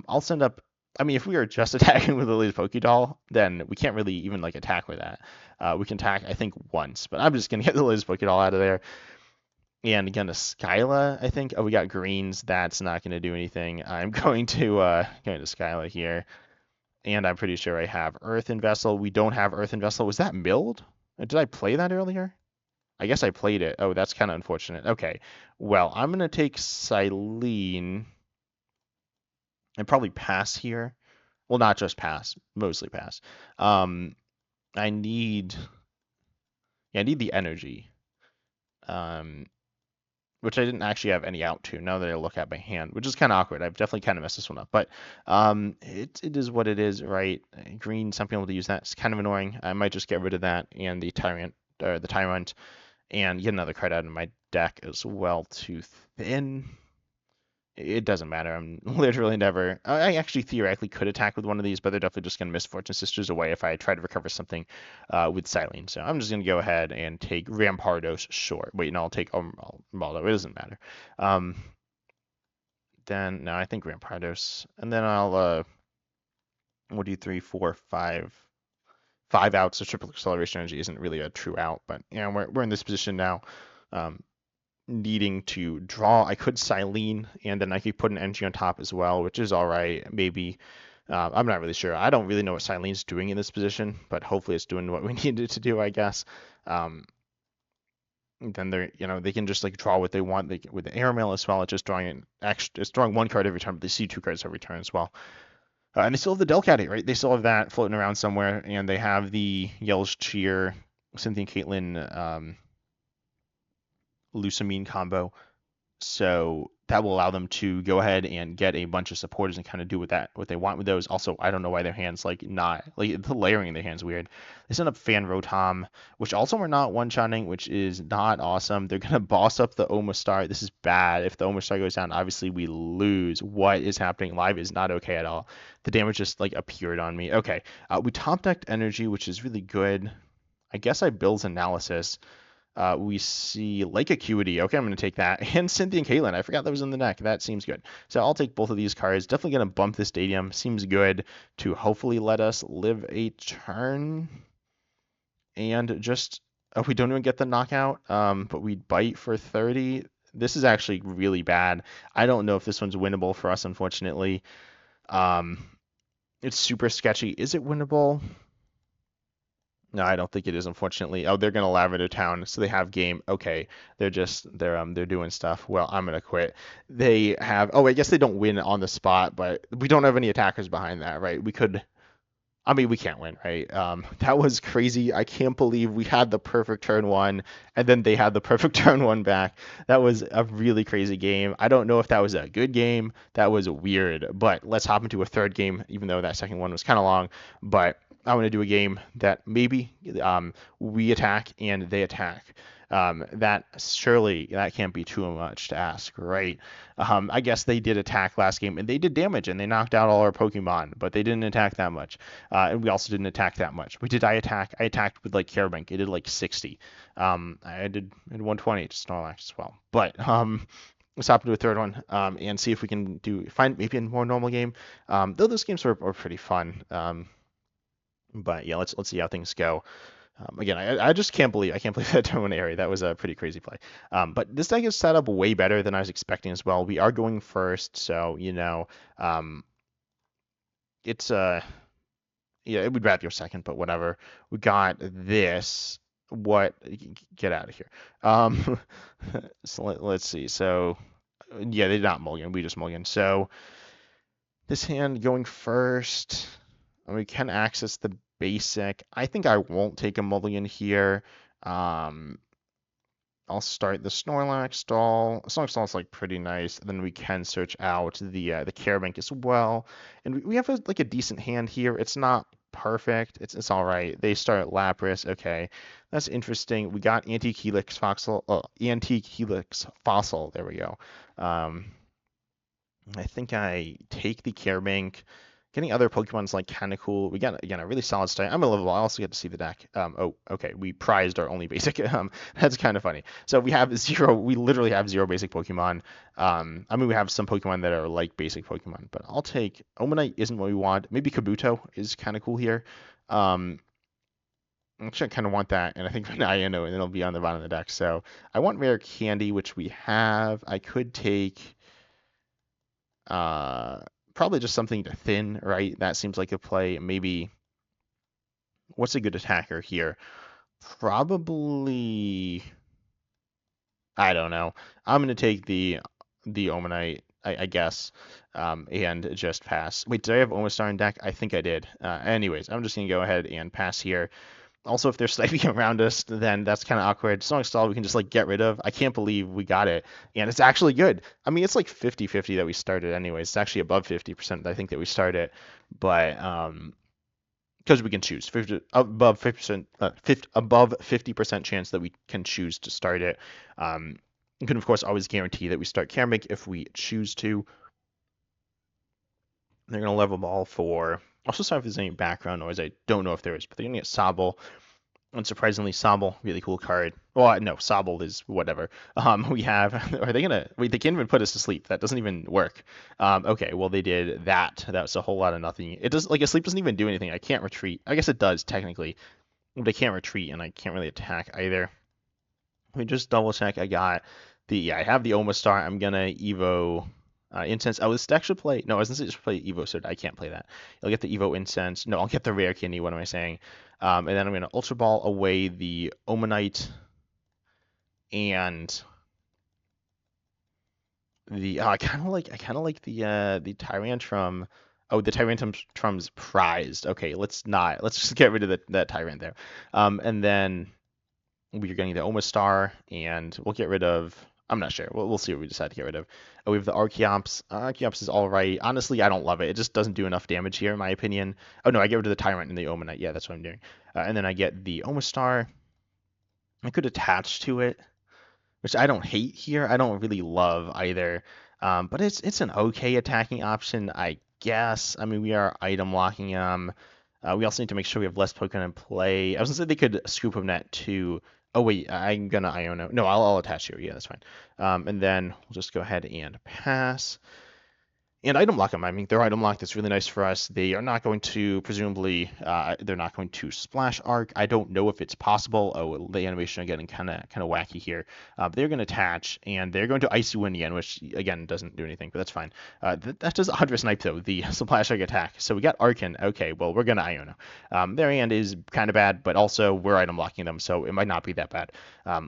I'll send up. I mean, if we are just attacking with Lily's Pokédoll, then we can't really even like attack with that. We can attack, I think, once, but I'm just gonna get the Lily's Pokédoll out of there. And again, a Skyla, I think. Oh, we got greens. That's not going to do anything. I'm going to Skyla here. And I'm pretty sure I have Earthen Vessel. We don't have Earthen Vessel. Was that milled? Did I play that earlier? I guess I played it. Oh, that's kind of unfortunate. Okay. Well, I'm going to take Silene and probably pass here. Well, not just pass. Mostly pass. I need the energy. Which I didn't actually have any out to, now that I look at my hand, which is kind of awkward. I've definitely kind of messed this one up, but it is what it is, right? Green, some people to use that. It's kind of annoying. I might just get rid of that and the Tyrant, and get another card out of my deck as well to thin. It doesn't matter. I'm literally never. I actually theoretically could attack with one of these, but they're definitely just going to Misfortune Sisters away if I try to recover something with Silene. So I'm just going to go ahead and take Rampardos short. Wait, no, I'll take Armaldo. It doesn't matter. Then, no, I think Rampardos. And then I'll, 1, 2, 3, 4, 5 outs. So triple acceleration energy isn't really a true out, but we're in this position now. Needing to draw. I could Silene, and then I could put an energy on top as well, which is all right. Maybe. I'm not really sure. I don't really know what Silene's doing in this position, but hopefully it's doing what we needed to do, I guess. Then they can just like draw what they want. With the airmail as well, it's just drawing one card every turn, but they see 2 cards every turn as well. And they still have the Delcat, right? They still have that floating around somewhere, and they have the Yells Cheer, Cynthia Caitlin, Lucamine combo, so that will allow them to go ahead and get a bunch of supporters and kind of do what they want with those. Also, I don't know why their hands not the layering in their hands weird. They send up Fan Rotom, which also are not one-shotting, which is not awesome. They're gonna boss up the Omastar. This is bad. If the Omastar goes down, obviously we lose. What is happening live is not okay at all. The damage just appeared on me. Okay, we top decked energy, which is really good. I guess I Bill's Analysis. We see Lake Acuity. Okay, I'm going to take that. And Cynthia and Caitlin. I forgot that was in the deck. That seems good. So I'll take both of these cards. Definitely going to bump this stadium. Seems good to hopefully let us live a turn. And just, we don't even get the knockout, but we bite for 30. This is actually really bad. I don't know if this one's winnable for us, unfortunately. It's super sketchy. Is it winnable? No, I don't think it is, unfortunately. Oh, they're gonna Lavender Town, so they have game. Okay, they're doing stuff. Well, I'm gonna quit. They have. Oh, I guess they don't win on the spot, but we don't have any attackers behind that, right? We could. I mean, we can't win, right? That was crazy. I can't believe we had the perfect turn one, and then they had the perfect turn one back. That was a really crazy game. I don't know if that was a good game. That was weird. But let's hop into a third game, even though that second one was kind of long. But I want to do a game that maybe we attack and they attack. That surely that can't be too much to ask, right? I guess they did attack last game and they did damage and they knocked out all our Pokemon, but they didn't attack that much. And we also didn't attack that much. I attack? I attacked with like Carbink. It did like 60. I did 120 to Snorlax as well. But let's hop into a third one and see if we can find maybe a more normal game. Though those games were pretty fun. But yeah, let's see how things go. Again, I just can't believe that Dominant Area. That was a pretty crazy play. But this deck is set up way better than I was expecting as well. We are going first, so it's yeah, it would rather go second, but whatever. We got this. What? Get out of here. So let's see. So yeah, they did not mulligan. We just mulligan. So this hand going first. We can access the basic. I think I won't take a mulligan here. I'll start the Snorlax Doll. Snorlax Doll is like pretty nice. Then we can search out the Carbink as well. And we have like a decent hand here. It's not perfect. It's all right. They start Lapras. Okay, that's interesting. We got Antique Helix Fossil. Antique Helix Fossil. There we go. I think I take the Carbink. Getting other Pokemon's like kind of cool. We got again a really solid start. I'm a level. I also get to see the deck. Oh, okay. We prized our only basic. That's kind of funny. So we have zero. We literally have zero basic Pokemon. I mean, we have some Pokemon that are like basic Pokemon, but I'll take Omanyte. Isn't what we want. Maybe Kabuto is kind of cool here. Actually, I kind of want that, and I think Iono, and it'll be on the bottom of the deck. So I want Rare Candy, which we have. I could take. Probably just something to thin, right? That seems like a play. Maybe what's a good attacker here? Probably I don't know. I'm gonna take the Omanyte, I guess, and just pass. Wait, did I have Omastar in deck? I think I did. Anyways, I'm just gonna go ahead and pass here. Also, if they're sniping around us, then that's kind of awkward. Snorlax Doll we can just like get rid of. I can't believe we got it. And it's actually good. I mean, it's like 50-50 that we started anyways. It's actually above 50% I think that we started. But because we can choose above 50%, above 50% chance that we can choose to start it. You can of course always guarantee that we start Carbink if we choose to. They're gonna level ball for. Also, sorry if there's any background noise. I don't know if there is, but they're gonna get Sobble. Unsurprisingly, Sobble, really cool card. Well, no, Sobble is whatever. We have. Are they gonna? Wait, they can't even put us to sleep. That doesn't even work. Okay, well they did that. That was a whole lot of nothing. It does like a sleep doesn't even do anything. I can't retreat. I guess it does technically, but I can't retreat and I can't really attack either. Let me just double check. I got the. Yeah, I have the Omastar. I'm gonna Evo. Incense. Oh, this deck should play. No, I was gonna say play Evo, so I can't play that. I'll get the Evo Incense. No, I'll get the Rare Candy. What am I saying? And then I'm gonna Ultra Ball away the Omanyte and the. I kind of like the Tyrantrum. Oh, the Tyrantrum's prized. Okay, let's not. Let's just get rid of that Tyrant there. And then we're getting the Omastar, and we'll get rid of. I'm not sure. We'll see what we decide to get rid of. We have the Archeops. Archeops is all right. Honestly, I don't love it. It just doesn't do enough damage here, in my opinion. Oh, no, I get rid of the Tyrant and the Omanyte. Yeah, that's what I'm doing. And then I get the Omastar. I could attach to it, which I don't hate here. I don't really love either. But it's an okay attacking option, I guess. I mean, we are item locking them. We also need to make sure we have less Pokemon in play. I was going to say they could scoop them net too. Oh wait, I'm gonna Iono. No, I'll attach here. Yeah, that's fine. And then we'll just go ahead and pass. And item lock them. I mean, they're item locked. That's really nice for us. They are not going to, presumably, they're not going to splash arc. I don't know if it's possible. Oh, the animation are getting kind of wacky here. But they're going to attach, and they're going to Icy Wind again, which again doesn't do anything, but that's fine. That does 100 snipe though, the splash arc attack. So we got Archen. Okay, well we're going to Iono. Their hand is kind of bad, but also we're item locking them, so it might not be that bad.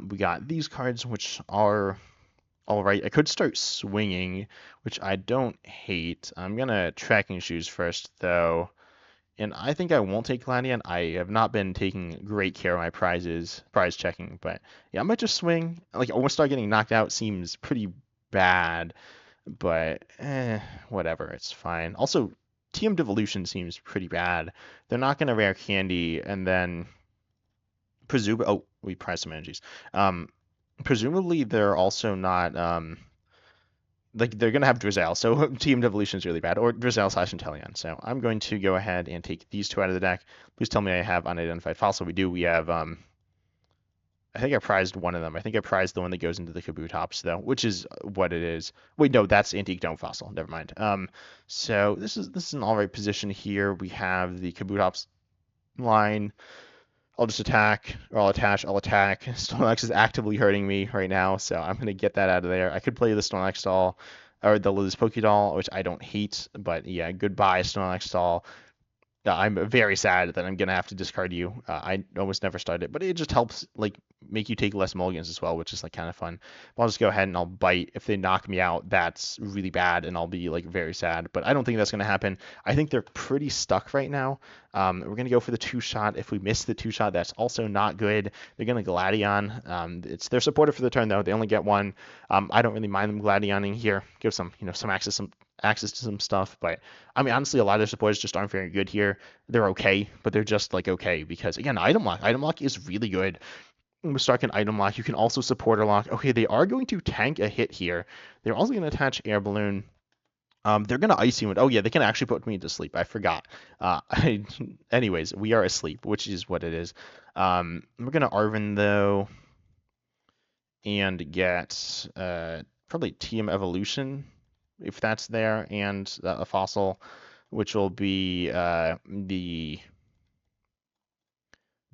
We got these cards, which are. All right, I could start swinging, which I don't hate. I'm gonna Trekking Shoes first, though, And I think I won't take Gladion. I have not been taking great care of my prize checking. But yeah, I might just swing. Like, Omastar getting knocked out seems pretty bad, but whatever, it's fine. Also, TM Devolution seems pretty bad. They're not going to Rare Candy, and then presumably, oh, we prized some energies. Presumably, they're also not like they're gonna have Drizzle, so Team Devolution is really bad, or Drizzle / Inteleon. So I'm going to go ahead and take these two out of the deck. Please tell me I have Unidentified Fossil. We do. We have I think I prized one of them. I think I prized the one that goes into the Kabutops though, which is what it is. Wait, no, that's Antique Dome Fossil. Never mind. So this is an all right position here. We have the Kabutops line. I'll just attack, or I'll attach, I'll attack. Snorlax is actively hurting me right now, so I'm going to get that out of there. I could play the Snorlax doll, or the Liz Poké which I don't hate, but yeah, goodbye Snorlax doll. I'm very sad that I'm gonna have to discard you. I almost never start it, but it just helps like make you take less mulligans as well, which is like kind of fun. But I'll just go ahead and I'll bite. If they knock me out, that's really bad, and I'll be like very sad. But I don't think that's gonna happen. I think they're pretty stuck right now. We're gonna go for the 2-shot. If we miss the 2-shot, that's also not good. They're gonna Gladion. It's they're supported for the turn though. They only get one. I don't really mind them Gladioning here. Give some some access to some stuff, but I mean honestly a lot of their supporters just aren't very good here. They're okay, but they're just like okay because again item lock is really good. With Stark and item lock, you can also supporter lock. Okay, they are going to tank a hit here. They're also going to attach air balloon. They're going to icy wind. Oh yeah, they can actually put me to sleep. I forgot. Anyways, we are asleep, which is what it is. We're going to Arven though and get probably TM Evolution if that's there, and a fossil, which will be the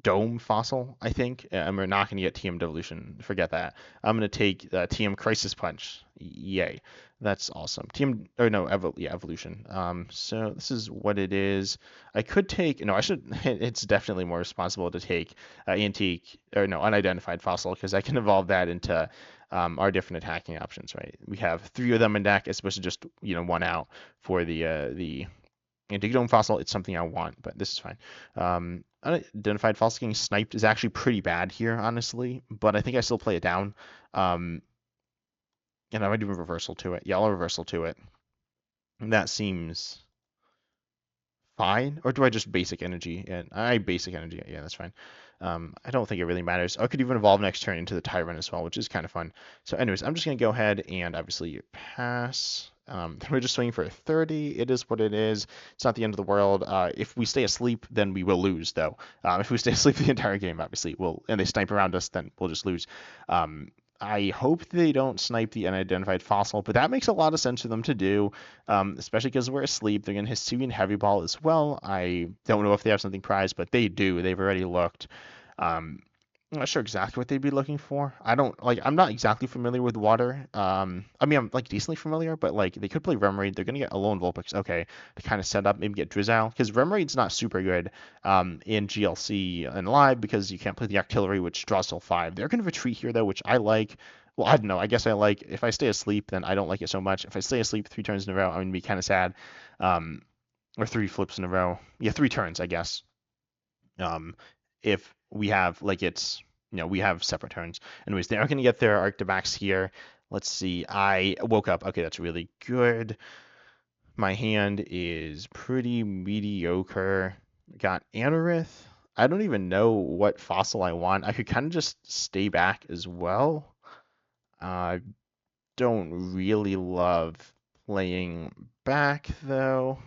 Dome fossil, I think. And we're not going to get TM Devolution. Forget that. I'm going to take TM Crisis Punch. Yay. That's awesome. TM, or no, Evolution. So this is what it is. I could take, no, I should, it's definitely more responsible to take Antique, or no, Unidentified Fossil, because I can evolve that into our different attacking options, right? We have 3 of them in deck as opposed to just, 1 out for the Antique Dome Fossil. It's something I want, but this is fine. Unidentified Fossil getting sniped is actually pretty bad here, honestly, but I think I still play it down. And I might do a reversal to it. Yeah, I'll reversal to it. And that seems fine. Or do I just basic energy? And I basic energy. Yeah, that's fine. I don't think it really matters. I could even evolve next turn into the Tyrunt as well, which is kind of fun. So anyways, I'm just going to go ahead and obviously pass. We're just swinging for 30. It is what it is. It's not the end of the world. If we stay asleep, then we will lose, though. If we stay asleep the entire game, obviously, and they snipe around us, then we'll just lose. I hope they don't snipe the unidentified fossil, but that makes a lot of sense for them to do, especially because we're asleep. They're going to Hisuian Heavy Ball as well. I don't know if they have something prized, but they do. They've already looked. I'm not sure exactly what they'd be looking for. I'm not exactly familiar with water. I mean, I'm like decently familiar, but like they could play Remoraid. They're gonna get Alolan Vulpix. Okay, to kind of set up, maybe get Drizzle, because Remoraid's not super good in GLC and live because you can't play the Octillery, which draws till 5. They're gonna retreat here though, which I like. Well, I don't know. I guess I like. If I stay asleep, then I don't like it so much. If I stay asleep 3 turns in a row, I'm gonna be kind of sad. Or 3 flips in a row. Yeah, 3 turns, I guess. If we have we have separate turns. Anyways, they are going to get their Arctibax here. Let's see. I woke up. Okay, that's really good. My hand is pretty mediocre. Got Anorith. I don't even know what fossil I want. I could kind of just stay back as well. I don't really love playing back though.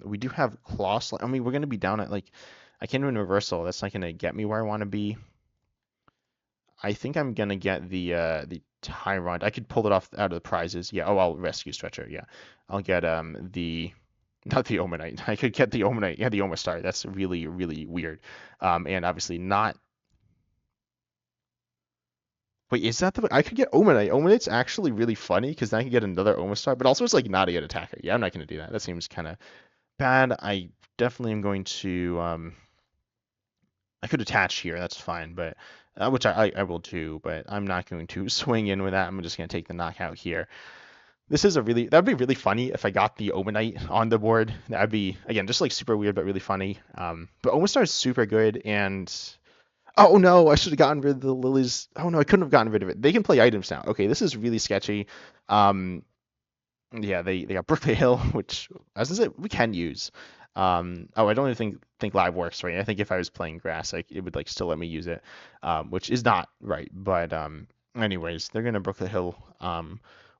We do have Claw Slide. I mean, we're going to be down at I can't even reversal. That's not going to get me where I want to be. I think I'm gonna get the Tyrunt. I could pull it off out of the prizes. Yeah. Oh, I'll Rescue Stretcher. Yeah. I'll get the not the Omanyte. I could get the Omanyte. Yeah, the Omastar. That's really really weird. And obviously not. Wait, is that the? I could get Omanyte. Omanite's actually really funny because then I could get another Omastar, but also it's like not a good attacker. Yeah, I'm not gonna do that. That seems kind of bad. I definitely am going to I could attach here, that's fine, but which I will do, but I'm not going to swing in with that. I'm just going to take the knockout here. This is that'd be really funny if I got the Omanyte on the board. That'd be, again, just like super weird but really funny. But Omastar is super good, and oh no, I should have gotten rid of the lilies. Oh no, I couldn't have gotten rid of it. They can play items now. Okay, this is really sketchy. Um, yeah, they got Brooklyn Hill, which, as I said, we can use. Oh, I don't even think live works right. I think if I was playing grass, like it would like still let me use it, which is not right. But anyways, they're gonna Brooklyn Hill.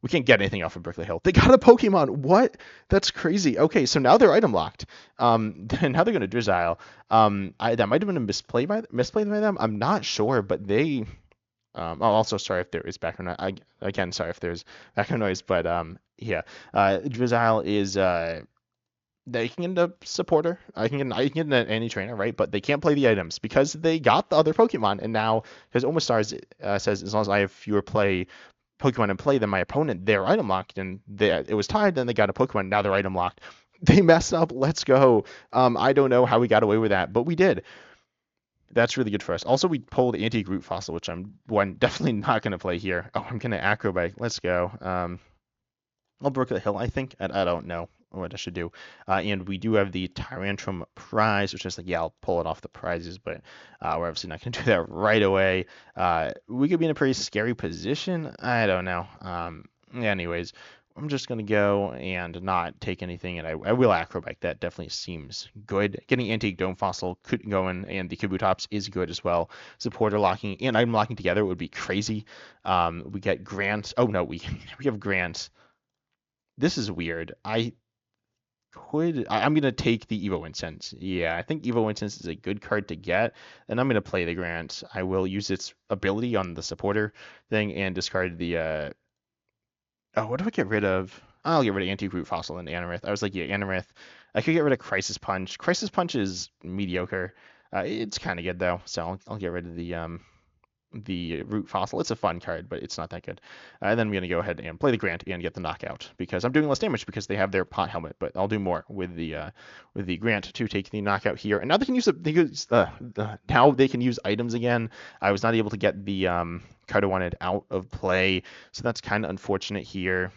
We can't get anything off of Brooklyn Hill. They got a Pokemon. What? That's crazy. Okay, so now they're item locked. Now they're gonna Drizzile. That might have been a misplay by them. I'm not sure, but they. Oh, also sorry if there is background noise. Again, sorry if there's background noise, but yeah, Drizzile is they can get a supporter. I can get any trainer, right? But they can't play the items because they got the other Pokemon, and now because Omastar says as long as I have fewer Pokemon in play than my opponent, they're item locked, and it was tied. Then they got a Pokemon. Now they're item locked. They messed up. Let's go. I don't know how we got away with that, but we did. That's really good for us. Also, we pulled Antique Root Fossil, which I'm definitely not going to play here. Oh, I'm going to Acrobike. Let's go. I'll Brook the Hill, I think. I don't know what I should do. And we do have the Tyrantrum prize, which is like, yeah, I'll pull it off the prizes, but we're obviously not going to do that right away. We could be in a pretty scary position. I don't know. Anyways, I'm just going to go and not take anything, and I will Acrobike. That definitely seems good. Getting Antique Dome Fossil going, and the Kabutops is good as well. Supporter locking and item locking together would be crazy. We get Grant. Oh, no, we have Grant. This is weird. I'm going to take the Evo Incense. Yeah, I think Evo Incense is a good card to get, and I'm going to play the Grant. I will use its ability on the supporter thing and discard the oh, what do I get rid of? I'll get rid of Antique Root Fossil and Anorith. I was like, yeah, Anorith. I could get rid of Crisis Punch. Crisis Punch is mediocre. It's kind of good though, so I'll get rid of the Root Fossil. It's a fun card, but it's not that good. And then I'm going to go ahead and play the Grant and get the knockout because I'm doing less damage because they have their pot helmet, but I'll do more with the Grant to take the knockout here. And now they can now they can use items again. I was not able to get the card I wanted out of play, so that's kind of unfortunate here.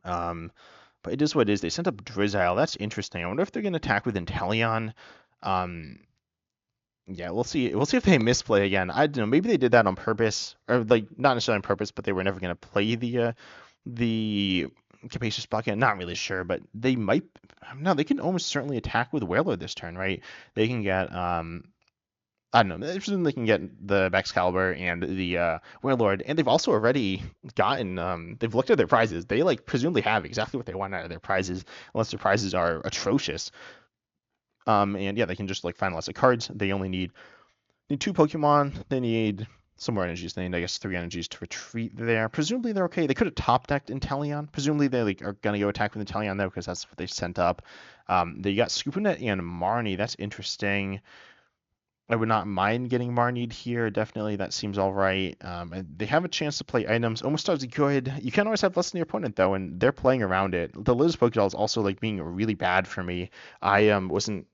But it is what it is. They sent up Drizzile. That's interesting. I wonder if they're going to attack with Inteleon. Yeah, we'll see. We'll see if they misplay again. I don't know. Maybe they did that on purpose, or like not necessarily on purpose, but they were never going to play the Capacious Bucket. Not really sure, but they might. No, they can almost certainly attack with Wailord this turn, right? They can get I don't know. I presume they can get the Excalibur and the Wailord, and they've also already gotten. They've looked at their prizes. They like presumably have exactly what they want out of their prizes, unless their prizes are atrocious. And yeah, they can just like find lots of cards. They only need 2 Pokemon. They need some more energies. They need, I guess, 3 energies to retreat there. Presumably they're okay. They could have top decked Inteleon. Presumably they like are gonna go attack with Inteleon though, because that's what they sent up. They got Scoopnet and Marnie. That's interesting. I would not mind getting Marnied here. Definitely, that seems all right. And they have a chance to play items. Omastar's good. You can't always have less than your opponent though, and they're playing around it. The Liz Pokeball is also like being really bad for me. I wasn't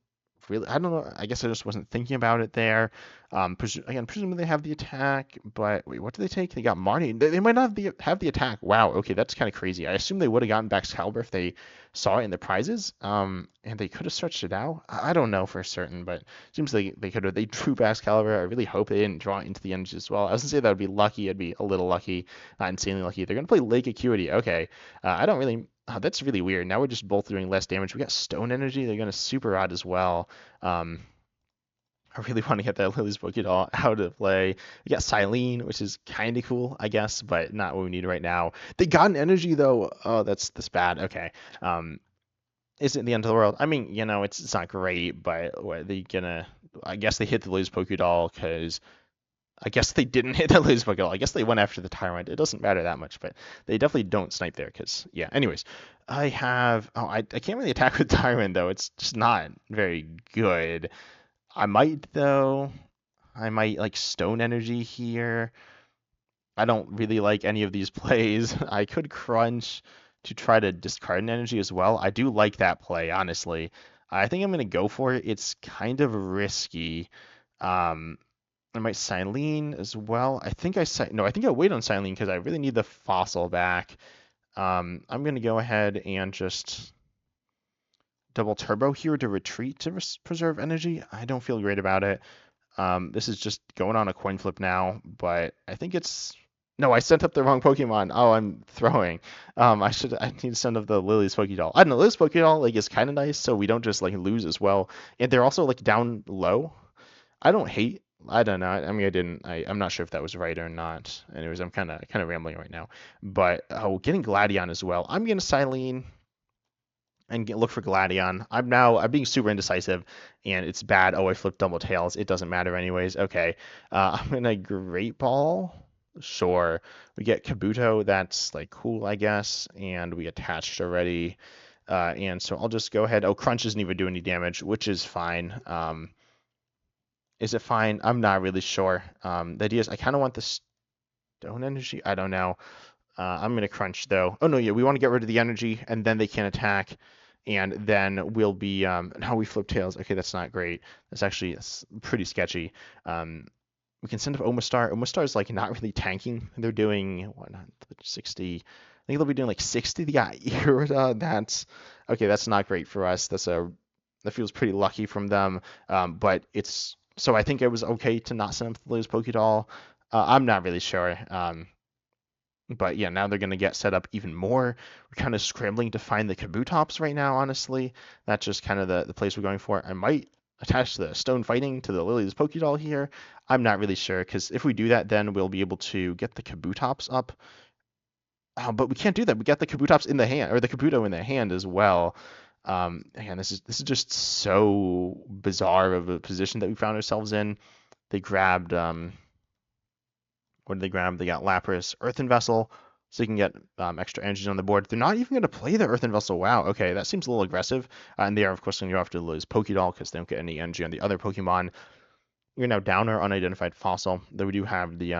really. I don't know. I guess I just wasn't thinking about it there. Presumably they have the attack, but wait, what do they take? They got Marnie. They might not have the attack. Wow. Okay, that's kind of crazy. I assume they would have gotten back Excalibur if they saw it in the prizes. And they could have stretched it out. I don't know for certain, but it seems like they could have. They drew back Excalibur. I really hope they didn't draw it into the energy as well. I was gonna say that would be lucky. It'd be a little lucky, not insanely lucky. They're gonna play Lake Acuity. Okay. I don't really. Oh, that's really weird. Now we're just both doing less damage. We got Stone Energy. They're gonna Super Rod as well. I really want to get that Lily's Pokeball out of play. We got Silene, which is kind of cool, I guess, but not what we need right now. They got an energy, though. Oh, that's bad. Okay. Isn't the end of the world? I mean, it's not great, but what are they gonna... I guess they hit the Lily's Pokedoll because... I guess they didn't hit the Lily's Pokedoll. I guess they went after the Tyrant. It doesn't matter that much, but they definitely don't snipe there because, yeah. Anyways, I have... Oh, I can't really attack with Tyrant, though. It's just not very good. I might, though. I might like Stone Energy here. I don't really like any of these plays. I could Crunch to try to discard an energy as well. I do like that play, honestly. I think I'm going to go for it. It's kind of risky. I might Silene as well. I think I wait on Silene because I really need the Fossil back. I'm going to go ahead and just double turbo here to retreat to preserve energy. I don't feel great about it. This is just going on a coin flip now, but I think it's... No, I sent up the wrong Pokemon. Oh, I'm throwing. I need to send up the Lily's Pokédoll. I don't know, Lily's Pokédoll like is kind of nice, so we don't just like lose as well. And they're also like down low. I don't hate. I don't know. I mean, I didn't. I'm not sure if that was right or not. Anyways, I'm kind of rambling right now. But oh, getting Gladion as well. I'm gonna Silene and look for Gladion. I'm being super indecisive, and it's bad. Oh, I flipped double tails. It doesn't matter anyways. Okay, I'm gonna Great Ball. Sure, we get Kabuto. That's like cool, I guess, and we attached already. And so I'll just go ahead. Oh, Crunch doesn't even do any damage, which is fine. Is it fine? I'm not really sure. The idea is I kind of want the Stone Energy. I don't know. I'm gonna Crunch though. Oh no, yeah, we want to get rid of the energy, and then they can attack, and then we'll be. Now we flip tails. Okay, that's not great. That's pretty sketchy. We can send up Omastar. Omastar is like not really tanking. They're doing what, 60. I think they'll be doing like 60. They got Irida. That's okay. That's not great for us. That feels pretty lucky from them. But it's so I think it was okay to not send up the Liz Pokédoll. I'm not really sure. But yeah, now they're going to get set up even more. We're kind of scrambling to find the Kabutops right now, honestly. That's just kind of the place we're going for. I might attach the Stone Fighting to the Lily's Pokédoll here. I'm not really sure, because if we do that, then we'll be able to get the Kabutops up. But we can't do that. We got the Kabutops in the hand, or the Kabuto in the hand as well. Again, this is just so bizarre of a position that we found ourselves in. They grabbed... what did they grab? They got Lapras, Earthen Vessel, so you can get extra energies on the board. They're not even going to play the Earthen Vessel. Wow, okay, that seems a little aggressive. And they are, of course, going to go after Lily's Pokédoll because they don't get any energy on the other Pokemon. We're now down our Unidentified Fossil, though we do have the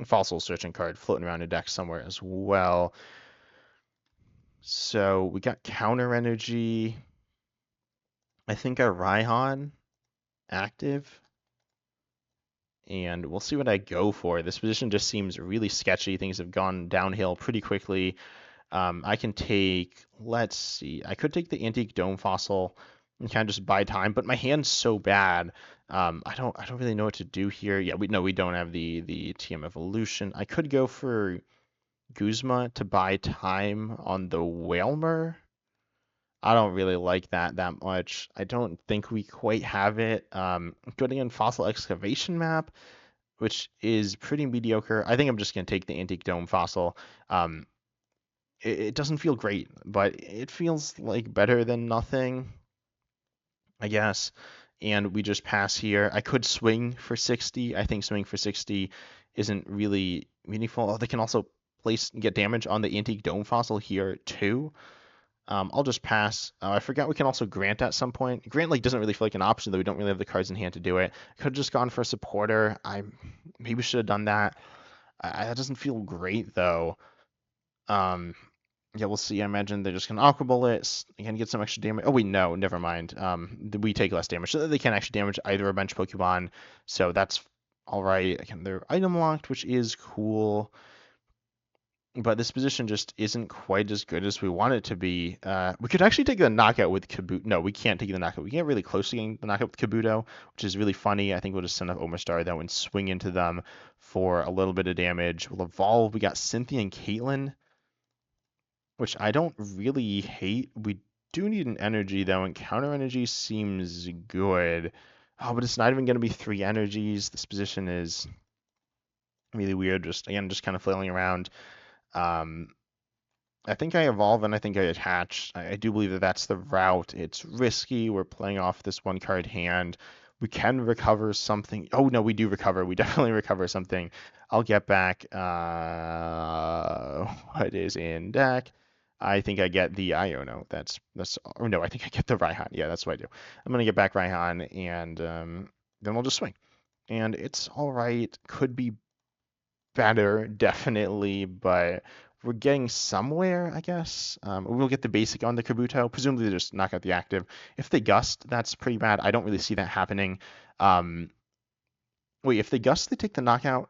Fossil searching card floating around a deck somewhere as well. So we got Counter Energy. I think our Raihan active. And we'll see what I go for. This position just seems really sketchy. Things have gone downhill pretty quickly. I can take, let's see, I could take the Antique Dome Fossil and kind of just buy time, but my hand's so bad. I don't really know what to do here. Yeah, we don't have the TM Evolution. I could go for Guzma to buy time on the Whalmer. I don't really like that much. I don't think we quite have it. Putting in Fossil Excavation Map, which is pretty mediocre. I think I'm just going to take the Antique Dome Fossil. It doesn't feel great, but it feels like better than nothing, I guess. And we just pass here. I could swing for 60. I think swing for 60 isn't really meaningful. Oh, they can also get damage on the Antique Dome Fossil here too. I'll just pass. I forgot we can also Grant at some point. Grant like doesn't really feel like an option, though we don't really have the cards in hand to do it. Could have just gone for a supporter. I maybe should have done that. That doesn't feel great though. Yeah, we'll see. I imagine they're just gonna Aqua Bullet and get some extra damage. Oh wait, no, never mind. We take less damage, so they can't actually damage either a bench Pokemon. So that's all right. Again, they're item locked, which is cool. But this position just isn't quite as good as we want it to be. We could actually take the knockout with Kabuto. No, we can't take the knockout. We get really close to getting the knockout with Kabuto, which is really funny. I think we'll just send up Omastar though and swing into them for a little bit of damage. We'll evolve. We got Cynthia and Caitlin, which I don't really hate. We do need an energy though, and counter energy seems good. Oh, but it's not even going to be 3 energies. This position is really weird. Just kind of flailing around. I think I evolve and I think I attach. I do believe that that's the route. It's risky. We're playing off this 1 card hand. We can recover something. Oh no, we do recover. We definitely recover something. I'll get back what is in deck. I think I get the Iono. Oh no, I think I get the Raihan. Yeah, that's what I do. I'm gonna get back Raihan and then we'll just swing. And it's all right. Could be better, definitely, but we're getting somewhere, I guess. We'll get the basic on the Kabuto. Presumably they just knock out the active. If they gust, that's pretty bad. I don't really see that happening. Wait, if they gust, they take the knockout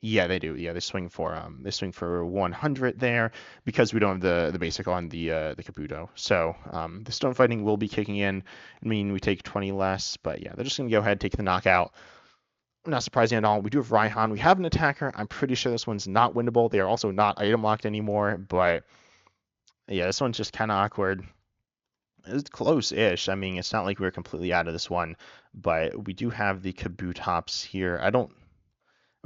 Yeah, they do. Yeah, they swing for 100 there because we don't have the basic on the Kabuto. So the stone fighting will be kicking in. I mean, we take 20 less, but yeah, they're just gonna go ahead take the knockout. Not surprising at all. We do have Raihan. We have an attacker. I'm pretty sure this one's not winnable. They are also not item locked anymore, but yeah, this one's just kind of awkward. It's close-ish. I mean, it's not like we're completely out of this one, but we do have the Kabutops here. I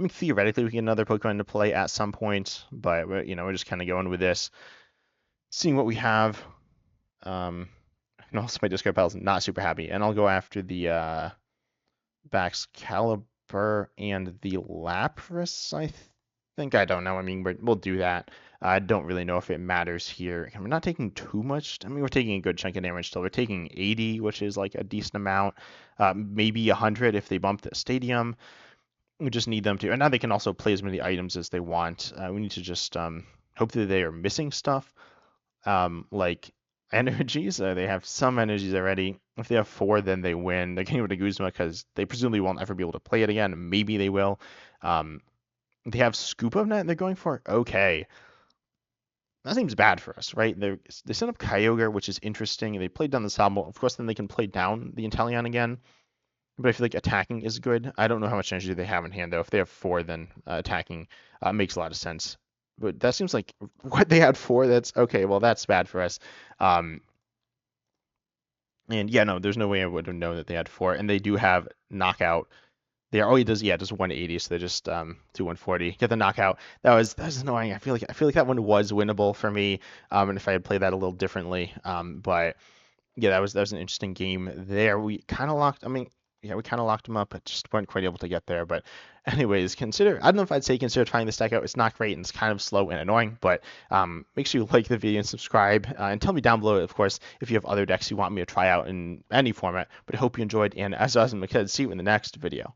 mean, theoretically, we can get another Pokemon to play at some point, but we're just kind of going with this, seeing what we have. And also, my discard pile is not super happy, and I'll go after the Baxcalibur and the Lapras. I think I don't know. I mean, we'll do that. I don't really know if it matters here. We're not taking too much. I mean, we're taking a good chunk of damage still. We're taking 80, which is like a decent amount. Maybe 100 if they bump the stadium. We just need them to, and now they can also play as many items as they want. We need to just hope that they are missing stuff, like energies. They have some energies already. If they have 4, then they win. They're getting rid of Guzma because they presumably won't ever be able to play it again. Maybe they will. They have Scoop of Net they're going for. Okay. That seems bad for us, right? They sent up Kyogre, which is interesting. They played down the Sobble. Of course, then they can play down the Inteleon again. But I feel like attacking is good. I don't know how much energy they have in hand, though. If they have 4, then attacking makes a lot of sense. But that seems like what they had 4. That's okay. Well, that's bad for us. And yeah, no, there's no way I would have known that they had 4. And they do have knockout. He does 180, so they just do 140. Get the knockout. That was annoying. I feel like that one was winnable for me. And if I had played that a little differently. But yeah, that was an interesting game there. We kind of locked. I mean, yeah, we kind of locked them up, but just weren't quite able to get there. But anyways, I don't know if I'd say consider trying this deck out. It's not great and it's kind of slow and annoying, but make sure you like the video and subscribe. And tell me down below, of course, if you have other decks you want me to try out in any format. But I hope you enjoyed, and as always, I'm excited to see you in the next video.